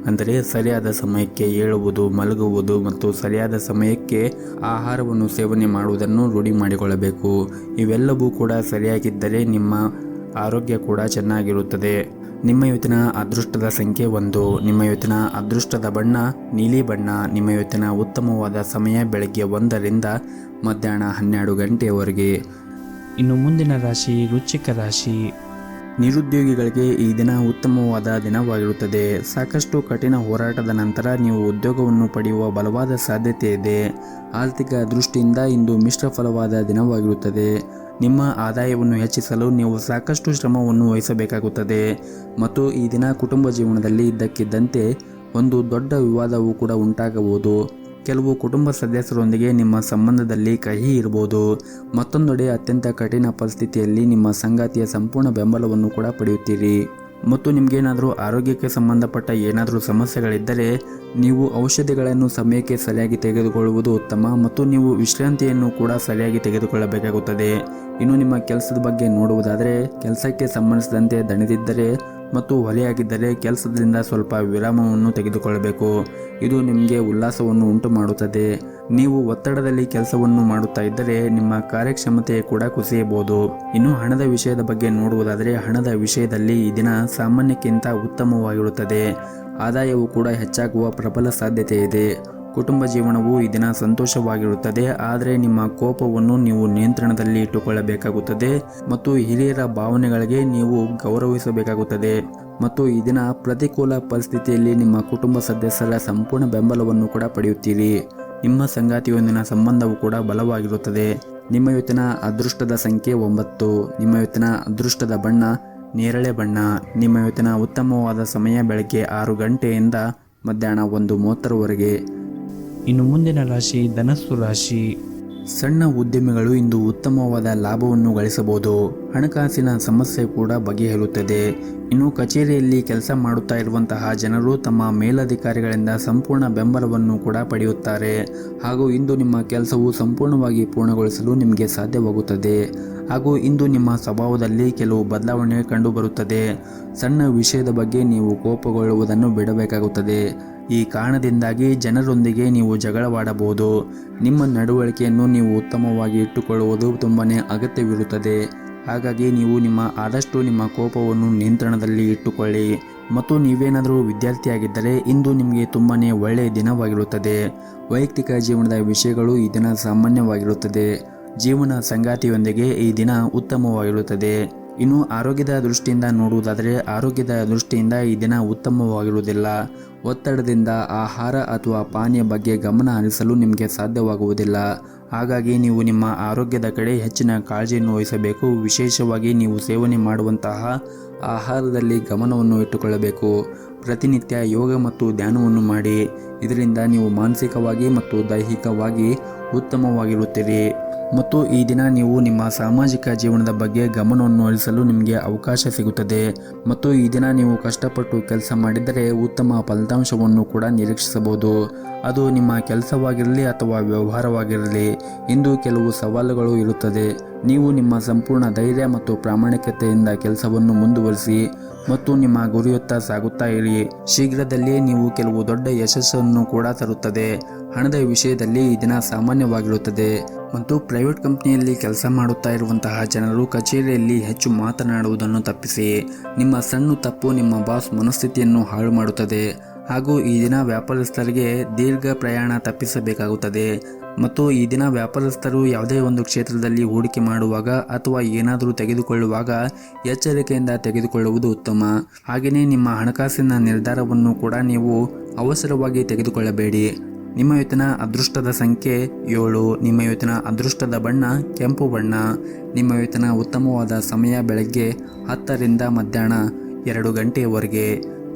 ಅಂದರೆ ಸರಿಯಾದ ಸಮಯಕ್ಕೆ ಏಳುವುದು, ಮಲಗುವುದು ಮತ್ತು ಸರಿಯಾದ ಸಮಯಕ್ಕೆ ಆಹಾರವನ್ನು ಸೇವನೆ ಮಾಡುವುದನ್ನು ರೂಢಿ ಮಾಡಿಕೊಳ್ಳಬೇಕು. ಇವೆಲ್ಲವೂ ಕೂಡ ಸರಿಯಾಗಿದ್ದರೆ ನಿಮ್ಮ ಆರೋಗ್ಯ ಕೂಡ ಚೆನ್ನಾಗಿರುತ್ತದೆ. ನಿಮ್ಮ ಇವತ್ತಿನ ಅದೃಷ್ಟದ ಸಂಖ್ಯೆ 1. ನಿಮ್ಮ ಇವತ್ತಿನ ಅದೃಷ್ಟದ ಬಣ್ಣ ನೀಲಿ ಬಣ್ಣ. ನಿಮ್ಮ ಇವತ್ತಿನ ಉತ್ತಮವಾದ ಸಮಯ ಬೆಳಗ್ಗೆ 1ರಿಂದ ಮಧ್ಯಾಹ್ನ 12 ಗಂಟೆಯವರೆಗೆ. ಇನ್ನು ಮುಂದಿನ ರಾಶಿ ವೃಶ್ಚಿಕ ರಾಶಿ. ನಿರುದ್ಯೋಗಿಗಳಿಗೆ ಈ ದಿನ ಉತ್ತಮವಾದ ದಿನವಾಗಿರುತ್ತದೆ. ಸಾಕಷ್ಟು ಕಠಿಣ ಹೋರಾಟದ ನಂತರ ನೀವು ಉದ್ಯೋಗವನ್ನು ಪಡೆಯುವ ಬಲವಾದ ಸಾಧ್ಯತೆ ಇದೆ. ಆರ್ಥಿಕ ದೃಷ್ಟಿಯಿಂದ ಇಂದು ಮಿಶ್ರ ಫಲವಾದ ದಿನವಾಗಿರುತ್ತದೆ. ನಿಮ್ಮ ಆದಾಯವನ್ನು ಹೆಚ್ಚಿಸಲು ನೀವು ಸಾಕಷ್ಟು ಶ್ರಮವನ್ನು ವಹಿಸಬೇಕಾಗುತ್ತದೆ. ಮತ್ತು ಈ ದಿನ ಕುಟುಂಬ ಜೀವನದಲ್ಲಿ ಇದ್ದಕ್ಕಿದ್ದಂತೆ ಒಂದು ದೊಡ್ಡ ವಿವಾದವೂ ಕೂಡ ಉಂಟಾಗಬಹುದು. ಕೆಲವು ಕುಟುಂಬ ಸದಸ್ಯರೊಂದಿಗೆ ನಿಮ್ಮ ಸಂಬಂಧದಲ್ಲಿ ಕಹಿ ಇರಬಹುದು. ಮತ್ತೊಂದೆಡೆ ಅತ್ಯಂತ ಕಠಿಣ ಪರಿಸ್ಥಿತಿಯಲ್ಲಿ ನಿಮ್ಮ ಸಂಗಾತಿಯ ಸಂಪೂರ್ಣ ಬೆಂಬಲವನ್ನು ಕೂಡ ಪಡೆಯುತ್ತೀರಿ. ಮತ್ತು ನಿಮಗೇನಾದರೂ ಆರೋಗ್ಯಕ್ಕೆ ಸಂಬಂಧಪಟ್ಟ ಏನಾದರೂ ಸಮಸ್ಯೆಗಳಿದ್ದರೆ ನೀವು ಔಷಧಿಗಳನ್ನು ಸಮಯಕ್ಕೆ ಸರಿಯಾಗಿ ತೆಗೆದುಕೊಳ್ಳುವುದು ಉತ್ತಮ. ಮತ್ತು ನೀವು ವಿಶ್ರಾಂತಿಯನ್ನು ಕೂಡ ಸರಿಯಾಗಿ ತೆಗೆದುಕೊಳ್ಳಬೇಕಾಗುತ್ತದೆ. ಇನ್ನು ನಿಮ್ಮ ಕೆಲಸದ ಬಗ್ಗೆ ನೋಡುವುದಾದರೆ, ಕೆಲಸಕ್ಕೆ ಸಂಬಂಧಿಸಿದಂತೆ ದಣಿದಿದ್ದರೆ ಮತ್ತು ಹೊಲೆಯಾಗಿದ್ದರೆ ಕೆಲಸದಿಂದ ಸ್ವಲ್ಪ ವಿರಾಮವನ್ನು ತೆಗೆದುಕೊಳ್ಳಬೇಕು. ಇದು ನಿಮಗೆ ಉಲ್ಲಾಸವನ್ನು ಉಂಟು ಮಾಡುತ್ತದೆ. ನೀವು ಒತ್ತಡದಲ್ಲಿ ಕೆಲಸವನ್ನು ಮಾಡುತ್ತಾ ಇದ್ದರೆ ನಿಮ್ಮ ಕಾರ್ಯಕ್ಷಮತೆ ಕೂಡ ಕುಸಿಯಬಹುದು. ಇನ್ನು ಹಣದ ವಿಷಯದ ಬಗ್ಗೆ ನೋಡುವುದಾದರೆ, ಹಣದ ವಿಷಯದಲ್ಲಿ ಈ ದಿನ ಸಾಮಾನ್ಯಕ್ಕಿಂತ ಉತ್ತಮವಾಗಿರುತ್ತದೆ. ಆದಾಯವು ಕೂಡ ಹೆಚ್ಚಾಗುವ ಪ್ರಬಲ ಸಾಧ್ಯತೆ ಇದೆ. ಕುಟುಂಬ ಜೀವನವು ಈ ದಿನ ಸಂತೋಷವಾಗಿರುತ್ತದೆ. ಆದರೆ ನಿಮ್ಮ ಕೋಪವನ್ನು ನೀವು ನಿಯಂತ್ರಣದಲ್ಲಿ ಇಟ್ಟುಕೊಳ್ಳಬೇಕಾಗುತ್ತದೆ. ಮತ್ತು ಹಿರಿಯರ ಭಾವನೆಗಳಿಗೆ ನೀವು ಗೌರವಿಸಬೇಕಾಗುತ್ತದೆ. ಮತ್ತು ಈ ದಿನ ಪ್ರತಿಕೂಲ ಪರಿಸ್ಥಿತಿಯಲ್ಲಿ ನಿಮ್ಮ ಕುಟುಂಬ ಸದಸ್ಯರ ಸಂಪೂರ್ಣ ಬೆಂಬಲವನ್ನು ಕೂಡ ಪಡೆಯುತ್ತೀರಿ. ನಿಮ್ಮ ಸಂಗಾತಿಯೊಂದಿನ ಸಂಬಂಧವು ಕೂಡ ಬಲವಾಗಿರುತ್ತದೆ. ನಿಮ್ಮ ಇವತ್ತಿನ ಅದೃಷ್ಟದ ಸಂಖ್ಯೆ 9. ನಿಮ್ಮ ಇವತ್ತಿನ ಅದೃಷ್ಟದ ಬಣ್ಣ ನೇರಳೆ ಬಣ್ಣ. ನಿಮ್ಮ ಇವತ್ತಿನ ಉತ್ತಮವಾದ ಸಮಯ ಬೆಳಗ್ಗೆ 6 ಗಂಟೆಯಿಂದ ಮಧ್ಯಾಹ್ನ 1:30ವರೆಗೆ. ಇನ್ನು ಮುಂದಿನ ರಾಶಿ ಧನಸ್ಸು ರಾಶಿ. ಸಣ್ಣ ಉದ್ಯಮಿಗಳು ಇಂದು ಉತ್ತಮವಾದ ಲಾಭವನ್ನು ಗಳಿಸಬಹುದು. ಹಣಕಾಸಿನ ಸಮಸ್ಯೆ ಕೂಡ ಬಗೆಹರಿಯುತ್ತದೆ. ಇನ್ನು ಕಚೇರಿಯಲ್ಲಿ ಕೆಲಸ ಮಾಡುತ್ತಾ ಇರುವಂತಹ ಜನರು ತಮ್ಮ ಮೇಲಧಿಕಾರಿಗಳಿಂದ ಸಂಪೂರ್ಣ ಬೆಂಬಲವನ್ನು ಕೂಡ ಪಡೆಯುತ್ತಾರೆ. ಹಾಗೂ ಇಂದು ನಿಮ್ಮ ಕೆಲಸವು ಸಂಪೂರ್ಣವಾಗಿ ಪೂರ್ಣಗೊಳಿಸಲು ನಿಮಗೆ ಸಾಧ್ಯವಾಗುತ್ತದೆ. ಹಾಗೂ ಇಂದು ನಿಮ್ಮ ಸ್ವಭಾವದಲ್ಲಿ ಕೆಲವು ಬದಲಾವಣೆ ಕಂಡುಬರುತ್ತದೆ. ಸಣ್ಣ ವಿಷಯದ ಬಗ್ಗೆ ನೀವು ಕೋಪಗೊಳ್ಳುವುದನ್ನು ಬಿಡಬೇಕಾಗುತ್ತದೆ. ಈ ಕಾರಣದಿಂದಾಗಿ ಜನರೊಂದಿಗೆ ನೀವು ಜಗಳವಾಡಬಹುದು. ನಿಮ್ಮ ನಡವಳಿಕೆಯನ್ನು ನೀವು ಉತ್ತಮವಾಗಿ ಇಟ್ಟುಕೊಳ್ಳುವುದು ತುಂಬಾನೇ ಅಗತ್ಯವಿರುತ್ತದೆ. ಹಾಗಾಗಿ ನೀವು ಆದಷ್ಟು ನಿಮ್ಮ ಕೋಪವನ್ನು ನಿಯಂತ್ರಣದಲ್ಲಿ ಇಟ್ಟುಕೊಳ್ಳಿ. ಮತ್ತು ನೀವೇನಾದರೂ ವಿದ್ಯಾರ್ಥಿಯಾಗಿದ್ದರೆ ಇಂದು ನಿಮಗೆ ತುಂಬಾನೇ ಒಳ್ಳೆಯ ದಿನವಾಗಿರುತ್ತದೆ. ವೈಯಕ್ತಿಕ ಜೀವನದ ವಿಷಯಗಳು ಈ ದಿನ ಸಾಮಾನ್ಯವಾಗಿರುತ್ತದೆ. ಜೀವನ ಸಂಗಾತಿಯೊಂದಿಗೆ ಈ ದಿನ ಉತ್ತಮವಾಗಿರುತ್ತದೆ. ಇನ್ನು ಆರೋಗ್ಯದ ದೃಷ್ಟಿಯಿಂದ ನೋಡುವುದಾದರೆ, ಆರೋಗ್ಯದ ದೃಷ್ಟಿಯಿಂದ ಈ ದಿನ ಉತ್ತಮವಾಗಿರುವುದಿಲ್ಲ. ಒತ್ತಡದಿಂದ ಆಹಾರ ಅಥವಾ ಪಾನೀಯ ಬಗ್ಗೆ ಗಮನ ಹರಿಸಲು ನಿಮಗೆ ಸಾಧ್ಯವಾಗುವುದಿಲ್ಲ. ಹಾಗಾಗಿ ನೀವು ನಿಮ್ಮ ಆರೋಗ್ಯದ ಕಡೆ ಹೆಚ್ಚಿನ ಕಾಳಜಿಯನ್ನು ವಹಿಸಬೇಕು. ವಿಶೇಷವಾಗಿ ನೀವು ಸೇವನೆ ಮಾಡುವಂತಹ ಆಹಾರದಲ್ಲಿ ಗಮನವನ್ನು ಇಟ್ಟುಕೊಳ್ಳಬೇಕು. ಪ್ರತಿನಿತ್ಯ ಯೋಗ ಮತ್ತು ಧ್ಯಾನವನ್ನು ಮಾಡಿ. ಇದರಿಂದ ನೀವು ಮಾನಸಿಕವಾಗಿ ಮತ್ತು ದೈಹಿಕವಾಗಿ ಉತ್ತಮವಾಗಿರುತ್ತೀರಿ. ಮತ್ತು ಈ ದಿನ ನೀವು ನಿಮ್ಮ ಸಾಮಾಜಿಕ ಜೀವನದ ಬಗ್ಗೆ ಗಮನವನ್ನು ಹರಿಸಲು ನಿಮಗೆ ಅವಕಾಶ ಸಿಗುತ್ತದೆ. ಮತ್ತು ಈ ದಿನ ನೀವು ಕಷ್ಟಪಟ್ಟು ಕೆಲಸ ಮಾಡಿದರೆ ಉತ್ತಮ ಫಲಿತಾಂಶವನ್ನು ಕೂಡ ನಿರೀಕ್ಷಿಸಬಹುದು. ಅದು ನಿಮ್ಮ ಕೆಲಸವಾಗಿರಲಿ ಅಥವಾ ವ್ಯವಹಾರವಾಗಿರಲಿ. ಇಂದು ಕೆಲವು ಸವಾಲುಗಳು ಇರುತ್ತದೆ. ನೀವು ನಿಮ್ಮ ಸಂಪೂರ್ಣ ಧೈರ್ಯ ಮತ್ತು ಪ್ರಾಮಾಣಿಕತೆಯಿಂದ ಕೆಲಸವನ್ನು ಮುಂದುವರಿಸಿ. ಮತ್ತು ನಿಮ್ಮ ಗುರಿಯತ್ತ ಸಾಗುತ್ತಾ ಇರಿ. ಶೀಘ್ರದಲ್ಲೇ ನೀವು ಕೆಲವು ದೊಡ್ಡ ಯಶಸ್ಸನ್ನು ಕೂಡ ತರುತ್ತದೆ. ಹಣದ ವಿಷಯದಲ್ಲಿ ಈ ದಿನ ಸಾಮಾನ್ಯವಾಗಿರುತ್ತದೆ ಮತ್ತು ಪ್ರೈವೇಟ್ ಕಂಪನಿಯಲ್ಲಿ ಕೆಲಸ ಮಾಡುತ್ತಾ ಇರುವಂತಹ ಜನರು ಕಚೇರಿಯಲ್ಲಿ ಹೆಚ್ಚು ಮಾತನಾಡುವುದನ್ನು ತಪ್ಪಿಸಿ. ನಿಮ್ಮ ಸಣ್ಣ ತಪ್ಪು ನಿಮ್ಮ ಬಾಸ್ ಮನಸ್ಥಿತಿಯನ್ನು ಹಾಳು ಮಾಡುತ್ತದೆ. ಹಾಗೂ ಈ ದಿನ ವ್ಯಾಪಾರಸ್ಥರಿಗೆ ದೀರ್ಘ ಪ್ರಯಾಣ ತಪ್ಪಿಸಬೇಕಾಗುತ್ತದೆ. ಮತ್ತು ಈ ದಿನ ವ್ಯಾಪಾರಸ್ಥರು ಯಾವುದೇ ಒಂದು ಕ್ಷೇತ್ರದಲ್ಲಿ ಹೂಡಿಕೆ ಮಾಡುವಾಗ ಅಥವಾ ಏನಾದರೂ ತೆಗೆದುಕೊಳ್ಳುವಾಗ ಎಚ್ಚರಿಕೆಯಿಂದ ತೆಗೆದುಕೊಳ್ಳುವುದು ಉತ್ತಮ. ಹಾಗೆಯೇ ನಿಮ್ಮ ಹಣಕಾಸಿನ ನಿರ್ಧಾರವನ್ನು ಕೂಡ ನೀವು ಅವಸರವಾಗಿ ತೆಗೆದುಕೊಳ್ಳಬೇಡಿ. ನಿಮ್ಮ ಇವತ್ತಿನ ಅದೃಷ್ಟದ ಸಂಖ್ಯೆ 7. ನಿಮ್ಮ ಇವತ್ತಿನ ಅದೃಷ್ಟದ ಬಣ್ಣ ಕೆಂಪು ಬಣ್ಣ. ನಿಮ್ಮ ಇವತ್ತಿನ ಉತ್ತಮವಾದ ಸಮಯ ಬೆಳಗ್ಗೆ 10 ರಿಂದ ಮಧ್ಯಾಹ್ನ 2 ಗಂಟೆಯವರೆಗೆ.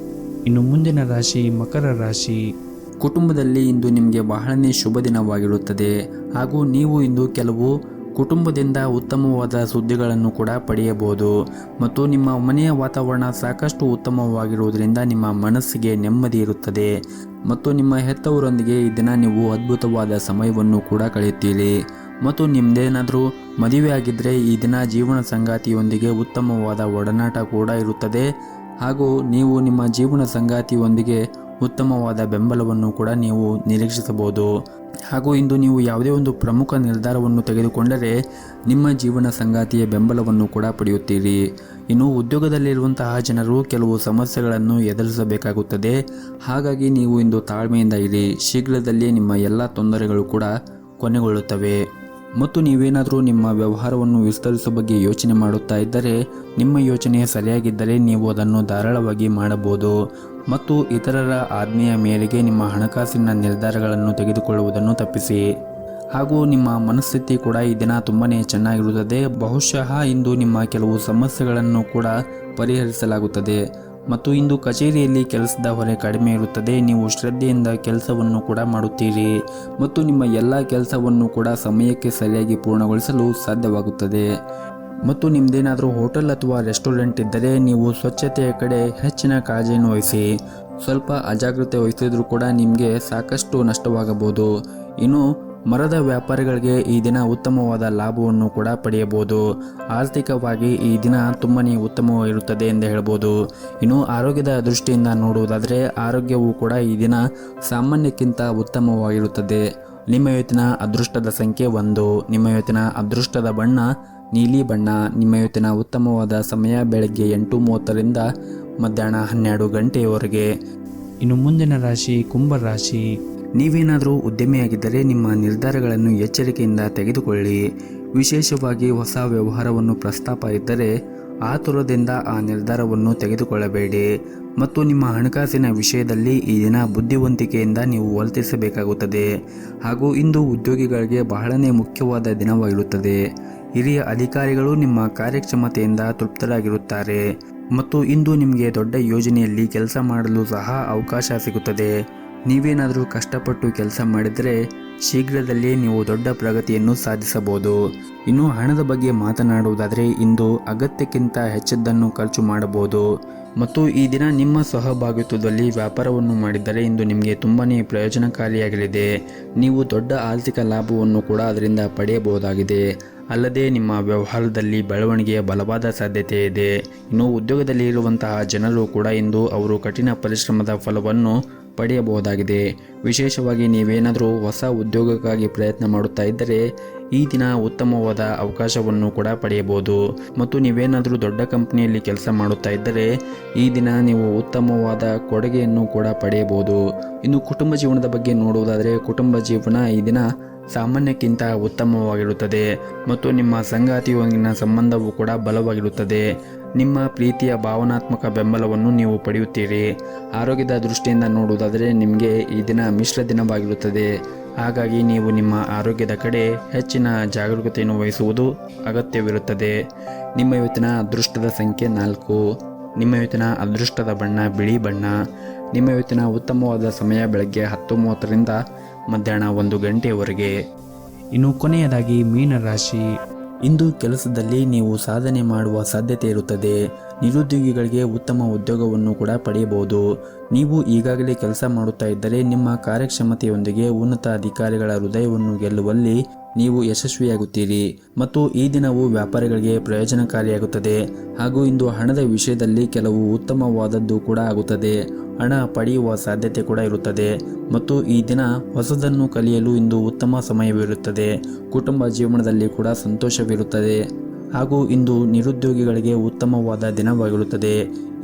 ಇನ್ನು ಮುಂದಿನ ರಾಶಿ ಮಕರ ರಾಶಿ. ಕುಟುಂಬದಲ್ಲಿ ಇಂದು ನಿಮಗೆ ಬಹಳನೇ ಶುಭ ದಿನವಾಗಿರುತ್ತದೆ. ಹಾಗೂ ನೀವು ಇಂದು ಕೆಲವು ಕುಟುಂಬದಿಂದ ಉತ್ತಮವಾದ ಸುದ್ದಿಗಳನ್ನು ಕೂಡ ಪಡೆಯಬಹುದು. ಮತ್ತು ನಿಮ್ಮ ಮನೆಯ ವಾತಾವರಣ ಸಾಕಷ್ಟು ಉತ್ತಮವಾಗಿರುವುದರಿಂದ ನಿಮ್ಮ ಮನಸ್ಸಿಗೆ ನೆಮ್ಮದಿ ಇರುತ್ತದೆ. ಮತ್ತು ನಿಮ್ಮ ಹೆತ್ತವರೊಂದಿಗೆ ಈ ದಿನ ನೀವು ಅದ್ಭುತವಾದ ಸಮಯವನ್ನು ಕೂಡ ಕಳೆಯುತ್ತೀರಿ. ಮತ್ತು ನಿಮ್ಮದೇನಾದರೂ ಮದುವೆ ಆಗಿದ್ದರೆ ಈ ದಿನ ಜೀವನ ಸಂಗಾತಿಯೊಂದಿಗೆ ಉತ್ತಮವಾದ ಒಡನಾಟ ಕೂಡ ಇರುತ್ತದೆ. ಹಾಗೂ ನೀವು ನಿಮ್ಮ ಜೀವನ ಸಂಗಾತಿಯೊಂದಿಗೆ ಉತ್ತಮವಾದ ಬೆಂಬಲವನ್ನು ಕೂಡ ನೀವು ನಿರೀಕ್ಷಿಸಬಹುದು. ಹಾಗೂ ಇಂದು ನೀವು ಯಾವುದೇ ಒಂದು ಪ್ರಮುಖ ನಿರ್ಧಾರವನ್ನು ತೆಗೆದುಕೊಂಡರೆ ನಿಮ್ಮ ಜೀವನ ಸಂಗಾತಿಯ ಬೆಂಬಲವನ್ನು ಕೂಡ ಪಡೆಯುತ್ತೀರಿ. ಇನ್ನು ಉದ್ಯೋಗದಲ್ಲಿರುವಂತಹ ಜನರು ಕೆಲವು ಸಮಸ್ಯೆಗಳನ್ನು ಎದುರಿಸಬೇಕಾಗುತ್ತದೆ. ಹಾಗಾಗಿ ನೀವು ಇಂದು ತಾಳ್ಮೆಯಿಂದ ಇರಿ. ಶೀಘ್ರದಲ್ಲೇ ನಿಮ್ಮ ಎಲ್ಲ ತೊಂದರೆಗಳು ಕೂಡ ಕೊನೆಗೊಳ್ಳುತ್ತವೆ. ಮತ್ತು ನೀವೇನಾದರೂ ನಿಮ್ಮ ವ್ಯವಹಾರವನ್ನು ವಿಸ್ತರಿಸುವ ಬಗ್ಗೆ ಯೋಚನೆ ಮಾಡುತ್ತಾ ಇದ್ದರೆ ನಿಮ್ಮ ಯೋಚನೆ ಸರಿಯಾಗಿದ್ದರೆ ನೀವು ಅದನ್ನು ಧಾರಾಳವಾಗಿ ಮಾಡಬಹುದು. ಮತ್ತು ಇತರರ ಆಜ್ಞೆಯ ಮೇರೆಗೆ ನಿಮ್ಮ ಹಣಕಾಸಿನ ನಿರ್ಧಾರಗಳನ್ನು ತೆಗೆದುಕೊಳ್ಳುವುದನ್ನು ತಪ್ಪಿಸಿ. ಹಾಗೂ ನಿಮ್ಮ ಮನಸ್ಥಿತಿ ಕೂಡ ಈ ದಿನ ತುಂಬಾ ಚೆನ್ನಾಗಿರುತ್ತದೆ. ಬಹುಶಃ ಇಂದು ನಿಮ್ಮ ಕೆಲವು ಸಮಸ್ಯೆಗಳನ್ನು ಕೂಡ ಪರಿಹರಿಸಲಾಗುತ್ತದೆ. ಮತ್ತು ಇಂದು ಕಚೇರಿಯಲ್ಲಿ ಕೆಲಸದ ಹೊರೆ ಕಡಿಮೆ ಇರುತ್ತದೆ. ನೀವು ಶ್ರದ್ಧೆಯಿಂದ ಕೆಲಸವನ್ನು ಕೂಡ ಮಾಡುತ್ತೀರಿ. ಮತ್ತು ನಿಮ್ಮ ಎಲ್ಲ ಕೆಲಸವನ್ನು ಕೂಡ ಸಮಯಕ್ಕೆ ಸರಿಯಾಗಿ ಪೂರ್ಣಗೊಳಿಸಲು ಸಾಧ್ಯವಾಗುತ್ತದೆ. ಮತ್ತು ನಿಮ್ಮದೇನಾದರೂ ಹೋಟೆಲ್ ಅಥವಾ ರೆಸ್ಟೋರೆಂಟ್ ಇದ್ದರೆ ನೀವು ಸ್ವಚ್ಛತೆಯ ಕಡೆ ಹೆಚ್ಚಿನ ಕಾಳಜಿಯನ್ನು ವಹಿಸಿ. ಸ್ವಲ್ಪ ಅಜಾಗ್ರತೆ ವಹಿಸಿದರೂ ಕೂಡ ನಿಮಗೆ ಸಾಕಷ್ಟು ನಷ್ಟವಾಗಬಹುದು. ಇನ್ನು ಮರದ ವ್ಯಾಪಾರಿಗಳಿಗೆ ಈ ದಿನ ಉತ್ತಮವಾದ ಲಾಭವನ್ನು ಕೂಡ ಪಡೆಯಬಹುದು. ಆರ್ಥಿಕವಾಗಿ ಈ ದಿನ ತುಂಬನೇ ಉತ್ತಮವಾಗಿರುತ್ತದೆ ಎಂದು ಹೇಳ್ಬೋದು. ಇನ್ನು ಆರೋಗ್ಯದ ದೃಷ್ಟಿಯಿಂದ ನೋಡುವುದಾದರೆ ಆರೋಗ್ಯವು ಕೂಡ ಈ ದಿನ ಸಾಮಾನ್ಯಕ್ಕಿಂತ ಉತ್ತಮವಾಗಿರುತ್ತದೆ. ನಿಮ್ಮ ಇವತ್ತಿನ ಅದೃಷ್ಟದ ಸಂಖ್ಯೆ 1. ನಿಮ್ಮ ಇವತ್ತಿನ ಅದೃಷ್ಟದ ಬಣ್ಣ ನೀಲಿ ಬಣ್ಣ. ನಿಮ್ಮ ಇವತ್ತಿನ ಉತ್ತಮವಾದ ಸಮಯ ಬೆಳಗ್ಗೆ 8:30 ರಿಂದ ಮಧ್ಯಾಹ್ನ 12 ಗಂಟೆಯವರೆಗೆ. ಇನ್ನು ಮುಂದಿನ ರಾಶಿ ಕುಂಭ ರಾಶಿ. ನೀವೇನಾದರೂ ಉದ್ಯಮಿಯಾಗಿದ್ದರೆ ನಿಮ್ಮ ನಿರ್ಧಾರಗಳನ್ನು ಎಚ್ಚರಿಕೆಯಿಂದ ತೆಗೆದುಕೊಳ್ಳಿ. ವಿಶೇಷವಾಗಿ ಹೊಸ ವ್ಯವಹಾರವನ್ನು ಪ್ರಸ್ತಾಪ ಇದ್ದರೆ ಆತುರದಿಂದ ಆ ನಿರ್ಧಾರವನ್ನು ತೆಗೆದುಕೊಳ್ಳಬೇಡಿ. ಮತ್ತು ನಿಮ್ಮ ಹಣಕಾಸಿನ ವಿಷಯದಲ್ಲಿ ಈ ದಿನ ಬುದ್ಧಿವಂತಿಕೆಯಿಂದ ನೀವು ವರ್ತಿಸಬೇಕಾಗುತ್ತದೆ. ಹಾಗೂ ಇಂದು ಉದ್ಯೋಗಿಗಳಿಗೆ ಬಹಳನೇ ಮುಖ್ಯವಾದ ದಿನವಾಗಿರುತ್ತದೆ. ಹಿರಿಯ ಅಧಿಕಾರಿಗಳು ನಿಮ್ಮ ಕಾರ್ಯಕ್ಷಮತೆಯಿಂದ ತೃಪ್ತರಾಗಿರುತ್ತಾರೆ. ಮತ್ತು ಇಂದು ನಿಮಗೆ ದೊಡ್ಡ ಯೋಜನೆಯಲ್ಲಿ ಕೆಲಸ ಮಾಡಲು ಸಹ ಅವಕಾಶ ಸಿಗುತ್ತದೆ. ನೀವೇನಾದರೂ ಕಷ್ಟಪಟ್ಟು ಕೆಲಸ ಮಾಡಿದರೆ ಶೀಘ್ರದಲ್ಲೇ ನೀವು ದೊಡ್ಡ ಪ್ರಗತಿಯನ್ನು ಸಾಧಿಸಬಹುದು. ಇನ್ನು ಹಣದ ಬಗ್ಗೆ ಮಾತನಾಡುವುದಾದರೆ ಇಂದು ಅಗತ್ಯಕ್ಕಿಂತ ಹೆಚ್ಚದ್ದನ್ನು ಖರ್ಚು ಮಾಡಬಹುದು. ಮತ್ತು ಈ ದಿನ ನಿಮ್ಮ ಸಹಭಾಗಿತ್ವದಲ್ಲಿ ವ್ಯಾಪಾರವನ್ನು ಮಾಡಿದ್ದರೆ ಇಂದು ನಿಮಗೆ ತುಂಬಾ ಪ್ರಯೋಜನಕಾರಿಯಾಗಲಿದೆ. ನೀವು ದೊಡ್ಡ ಆರ್ಥಿಕ ಲಾಭವನ್ನು ಕೂಡ ಅದರಿಂದ ಪಡೆಯಬಹುದಾಗಿದೆ. ಅಲ್ಲದೆ ನಿಮ್ಮ ವ್ಯವಹಾರದಲ್ಲಿ ಬೆಳವಣಿಗೆಯ ಬಲವಾದ ಸಾಧ್ಯತೆ ಇದೆ. ಇನ್ನು ಉದ್ಯೋಗದಲ್ಲಿ ಇರುವಂತಹ ಜನರು ಕೂಡ ಇಂದು ಅವರು ಕಠಿಣ ಪರಿಶ್ರಮದ ಫಲವನ್ನು ಪಡೆಯಬಹುದಾಗಿದೆ. ವಿಶೇಷವಾಗಿ ನೀವೇನಾದರೂ ಹೊಸ ಉದ್ಯೋಗಕ್ಕಾಗಿ ಪ್ರಯತ್ನ ಮಾಡುತ್ತಾ ಇದ್ದರೆ ಈ ದಿನ ಉತ್ತಮವಾದ ಅವಕಾಶವನ್ನು ಕೂಡ ಪಡೆಯಬಹುದು. ಮತ್ತು ನೀವೇನಾದರೂ ದೊಡ್ಡ ಕಂಪನಿಯಲ್ಲಿ ಕೆಲಸ ಮಾಡುತ್ತಾ ಇದ್ದರೆ ಈ ದಿನ ನೀವು ಉತ್ತಮವಾದ ಕೊಡುಗೆಯನ್ನು ಕೂಡ ಪಡೆಯಬಹುದು. ಇನ್ನು ಕುಟುಂಬ ಜೀವನದ ಬಗ್ಗೆ ನೋಡುವುದಾದರೆ ಕುಟುಂಬ ಜೀವನ ಈ ದಿನ ಸಾಮಾನ್ಯಕ್ಕಿಂತ ಉತ್ತಮವಾಗಿರುತ್ತದೆ. ಮತ್ತು ನಿಮ್ಮ ಸಂಗಾತಿಯೊಂದಿಗಿನ ಸಂಬಂಧವು ಕೂಡ ಬಲವಾಗಿರುತ್ತದೆ. ನಿಮ್ಮ ಪ್ರೀತಿಯ ಭಾವನಾತ್ಮಕ ಬೆಂಬಲವನ್ನು ನೀವು ಪಡೆಯುತ್ತೀರಿ. ಆರೋಗ್ಯದ ದೃಷ್ಟಿಯಿಂದ ನೋಡುವುದಾದರೆ ನಿಮಗೆ ಈ ದಿನ ಮಿಶ್ರ ದಿನವಾಗಿರುತ್ತದೆ. ಹಾಗಾಗಿ ನೀವು ನಿಮ್ಮ ಆರೋಗ್ಯದ ಕಡೆ ಹೆಚ್ಚಿನ ಜಾಗರೂಕತೆಯನ್ನು ವಹಿಸುವುದು ಅಗತ್ಯವಿರುತ್ತದೆ. ನಿಮ್ಮ ಇವತ್ತಿನ ಅದೃಷ್ಟದ ಸಂಖ್ಯೆ 4. ನಿಮ್ಮ ಇವತ್ತಿನ ಅದೃಷ್ಟದ ಬಣ್ಣ ಬಿಳಿ ಬಣ್ಣ. ನಿಮ್ಮ ಇವತ್ತಿನ ಉತ್ತಮವಾದ ಸಮಯ ಬೆಳಗ್ಗೆ 10:30 ರಿಂದ ಮಧ್ಯಾಹ್ನ 1 ಗಂಟೆಯವರೆಗೆ. ಇನ್ನು ಕೊನೆಯದಾಗಿ ಮೀನ ರಾಶಿ. ಇಂದು ಕೆಲಸದಲ್ಲಿ ನೀವು ಸಾಧನೆ ಮಾಡುವ ಸಾಧ್ಯತೆ ಇರುತ್ತದೆ. ನಿರುದ್ಯೋಗಿಗಳಿಗೆ ಉತ್ತಮ ಉದ್ಯೋಗವನ್ನು ಕೂಡ ಪಡೆಯಬಹುದು. ನೀವು ಈಗಾಗಲೇ ಕೆಲಸ ಮಾಡುತ್ತಾ ಇದ್ದರೆ ನಿಮ್ಮ ಕಾರ್ಯಕ್ಷಮತೆಯೊಂದಿಗೆ ಉನ್ನತ ಅಧಿಕಾರಿಗಳ ಹೃದಯವನ್ನು ಗೆಲ್ಲುವಲ್ಲಿ ನೀವು ಯಶಸ್ವಿಯಾಗುತ್ತೀರಿ ಮತ್ತು ಈ ದಿನವು ವ್ಯಾಪಾರಿಗಳಿಗೆ ಪ್ರಯೋಜನಕಾರಿಯಾಗುತ್ತದೆ. ಹಾಗೂ ಇಂದು ಹಣದ ವಿಷಯದಲ್ಲಿ ಕೆಲವು ಉತ್ತಮವಾದದ್ದು ಕೂಡ ಆಗುತ್ತದೆ. ಹಣ ಪಡೆಯುವ ಸಾಧ್ಯತೆ ಕೂಡ ಇರುತ್ತದೆ ಮತ್ತು ಈ ದಿನ ಹೊಸದನ್ನು ಕಲಿಯಲು ಇಂದು ಉತ್ತಮ ಸಮಯವಿರುತ್ತದೆ. ಕುಟುಂಬ ಜೀವನದಲ್ಲಿ ಕೂಡ ಸಂತೋಷವಿರುತ್ತದೆ ಹಾಗೂ ಇಂದು ನಿರುದ್ಯೋಗಿಗಳಿಗೆ ಉತ್ತಮವಾದ ದಿನವಾಗಿರುತ್ತದೆ.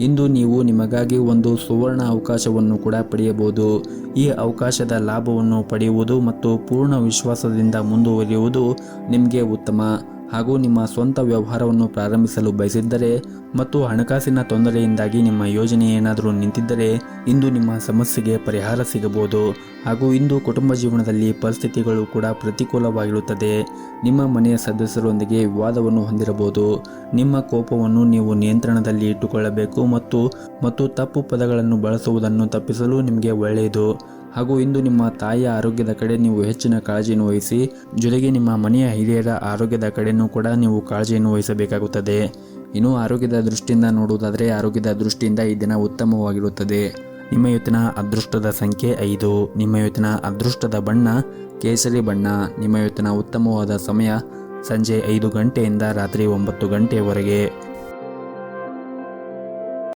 ಇಂದು ನೀವು ನಿಮಗಾಗಿ ಒಂದು ಸುವರ್ಣ ಅವಕಾಶವನ್ನು ಕೂಡ ಪಡೆಯಬಹುದು. ಈ ಅವಕಾಶದ ಲಾಭವನ್ನು ಪಡೆಯುವುದು ಮತ್ತು ಪೂರ್ಣ ವಿಶ್ವಾಸದಿಂದ ಮುಂದುವರಿಯುವುದು ನಿಮಗೆ ಉತ್ತಮ. ಹಾಗೂ ನಿಮ್ಮ ಸ್ವಂತ ವ್ಯವಹಾರವನ್ನು ಪ್ರಾರಂಭಿಸಲು ಬಯಸಿದ್ದರೆ ಮತ್ತು ಹಣಕಾಸಿನ ತೊಂದರೆಯಿಂದಾಗಿ ನಿಮ್ಮ ಯೋಜನೆ ಏನಾದರೂ ನಿಂತಿದ್ದರೆ ಇಂದು ನಿಮ್ಮ ಸಮಸ್ಯೆಗೆ ಪರಿಹಾರ ಸಿಗಬಹುದು. ಹಾಗೂ ಇಂದು ಕುಟುಂಬ ಜೀವನದಲ್ಲಿ ಪರಿಸ್ಥಿತಿಗಳು ಕೂಡ ಪ್ರತಿಕೂಲವಾಗಿರುತ್ತದೆ. ನಿಮ್ಮ ಮನೆಯ ಸದಸ್ಯರೊಂದಿಗೆ ವಿವಾದವನ್ನು ಹೊಂದಿರಬಹುದು. ನಿಮ್ಮ ಕೋಪವನ್ನು ನೀವು ನಿಯಂತ್ರಣದಲ್ಲಿ ಇಟ್ಟುಕೊಳ್ಳಬೇಕು ಮತ್ತು ತಪ್ಪು ಪದಗಳನ್ನು ಬಳಸುವುದನ್ನು ತಪ್ಪಿಸಲು ನಿಮಗೆ ಒಳ್ಳೆಯದು. ಹಾಗೂ ಇಂದು ನಿಮ್ಮ ತಾಯಿಯ ಆರೋಗ್ಯದ ಕಡೆ ನೀವು ಹೆಚ್ಚಿನ ಕಾಳಜಿಯನ್ನು ವಹಿಸಿ, ಜೊತೆಗೆ ನಿಮ್ಮ ಮನೆಯ ಹಿರಿಯರ ಆರೋಗ್ಯದ ಕಡೆಯೂ ಕೂಡ ನೀವು ಕಾಳಜಿಯನ್ನು ವಹಿಸಬೇಕಾಗುತ್ತದೆ. ಇನ್ನು ಆರೋಗ್ಯದ ದೃಷ್ಟಿಯಿಂದ ನೋಡುವುದಾದರೆ ಆರೋಗ್ಯದ ದೃಷ್ಟಿಯಿಂದ ಈ ದಿನ ಉತ್ತಮವಾಗಿರುತ್ತದೆ. ನಿಮ್ಮ ಇವತ್ತಿನ ಅದೃಷ್ಟದ ಸಂಖ್ಯೆ 5. ನಿಮ್ಮ ಇವತ್ತಿನ ಅದೃಷ್ಟದ ಬಣ್ಣ ಕೇಸರಿ ಬಣ್ಣ. ನಿಮ್ಮ ಇವತ್ತಿನ ಉತ್ತಮವಾದ ಸಮಯ ಸಂಜೆ 5 ಗಂಟೆಯಿಂದ ರಾತ್ರಿ 9 ಗಂಟೆಯವರೆಗೆ.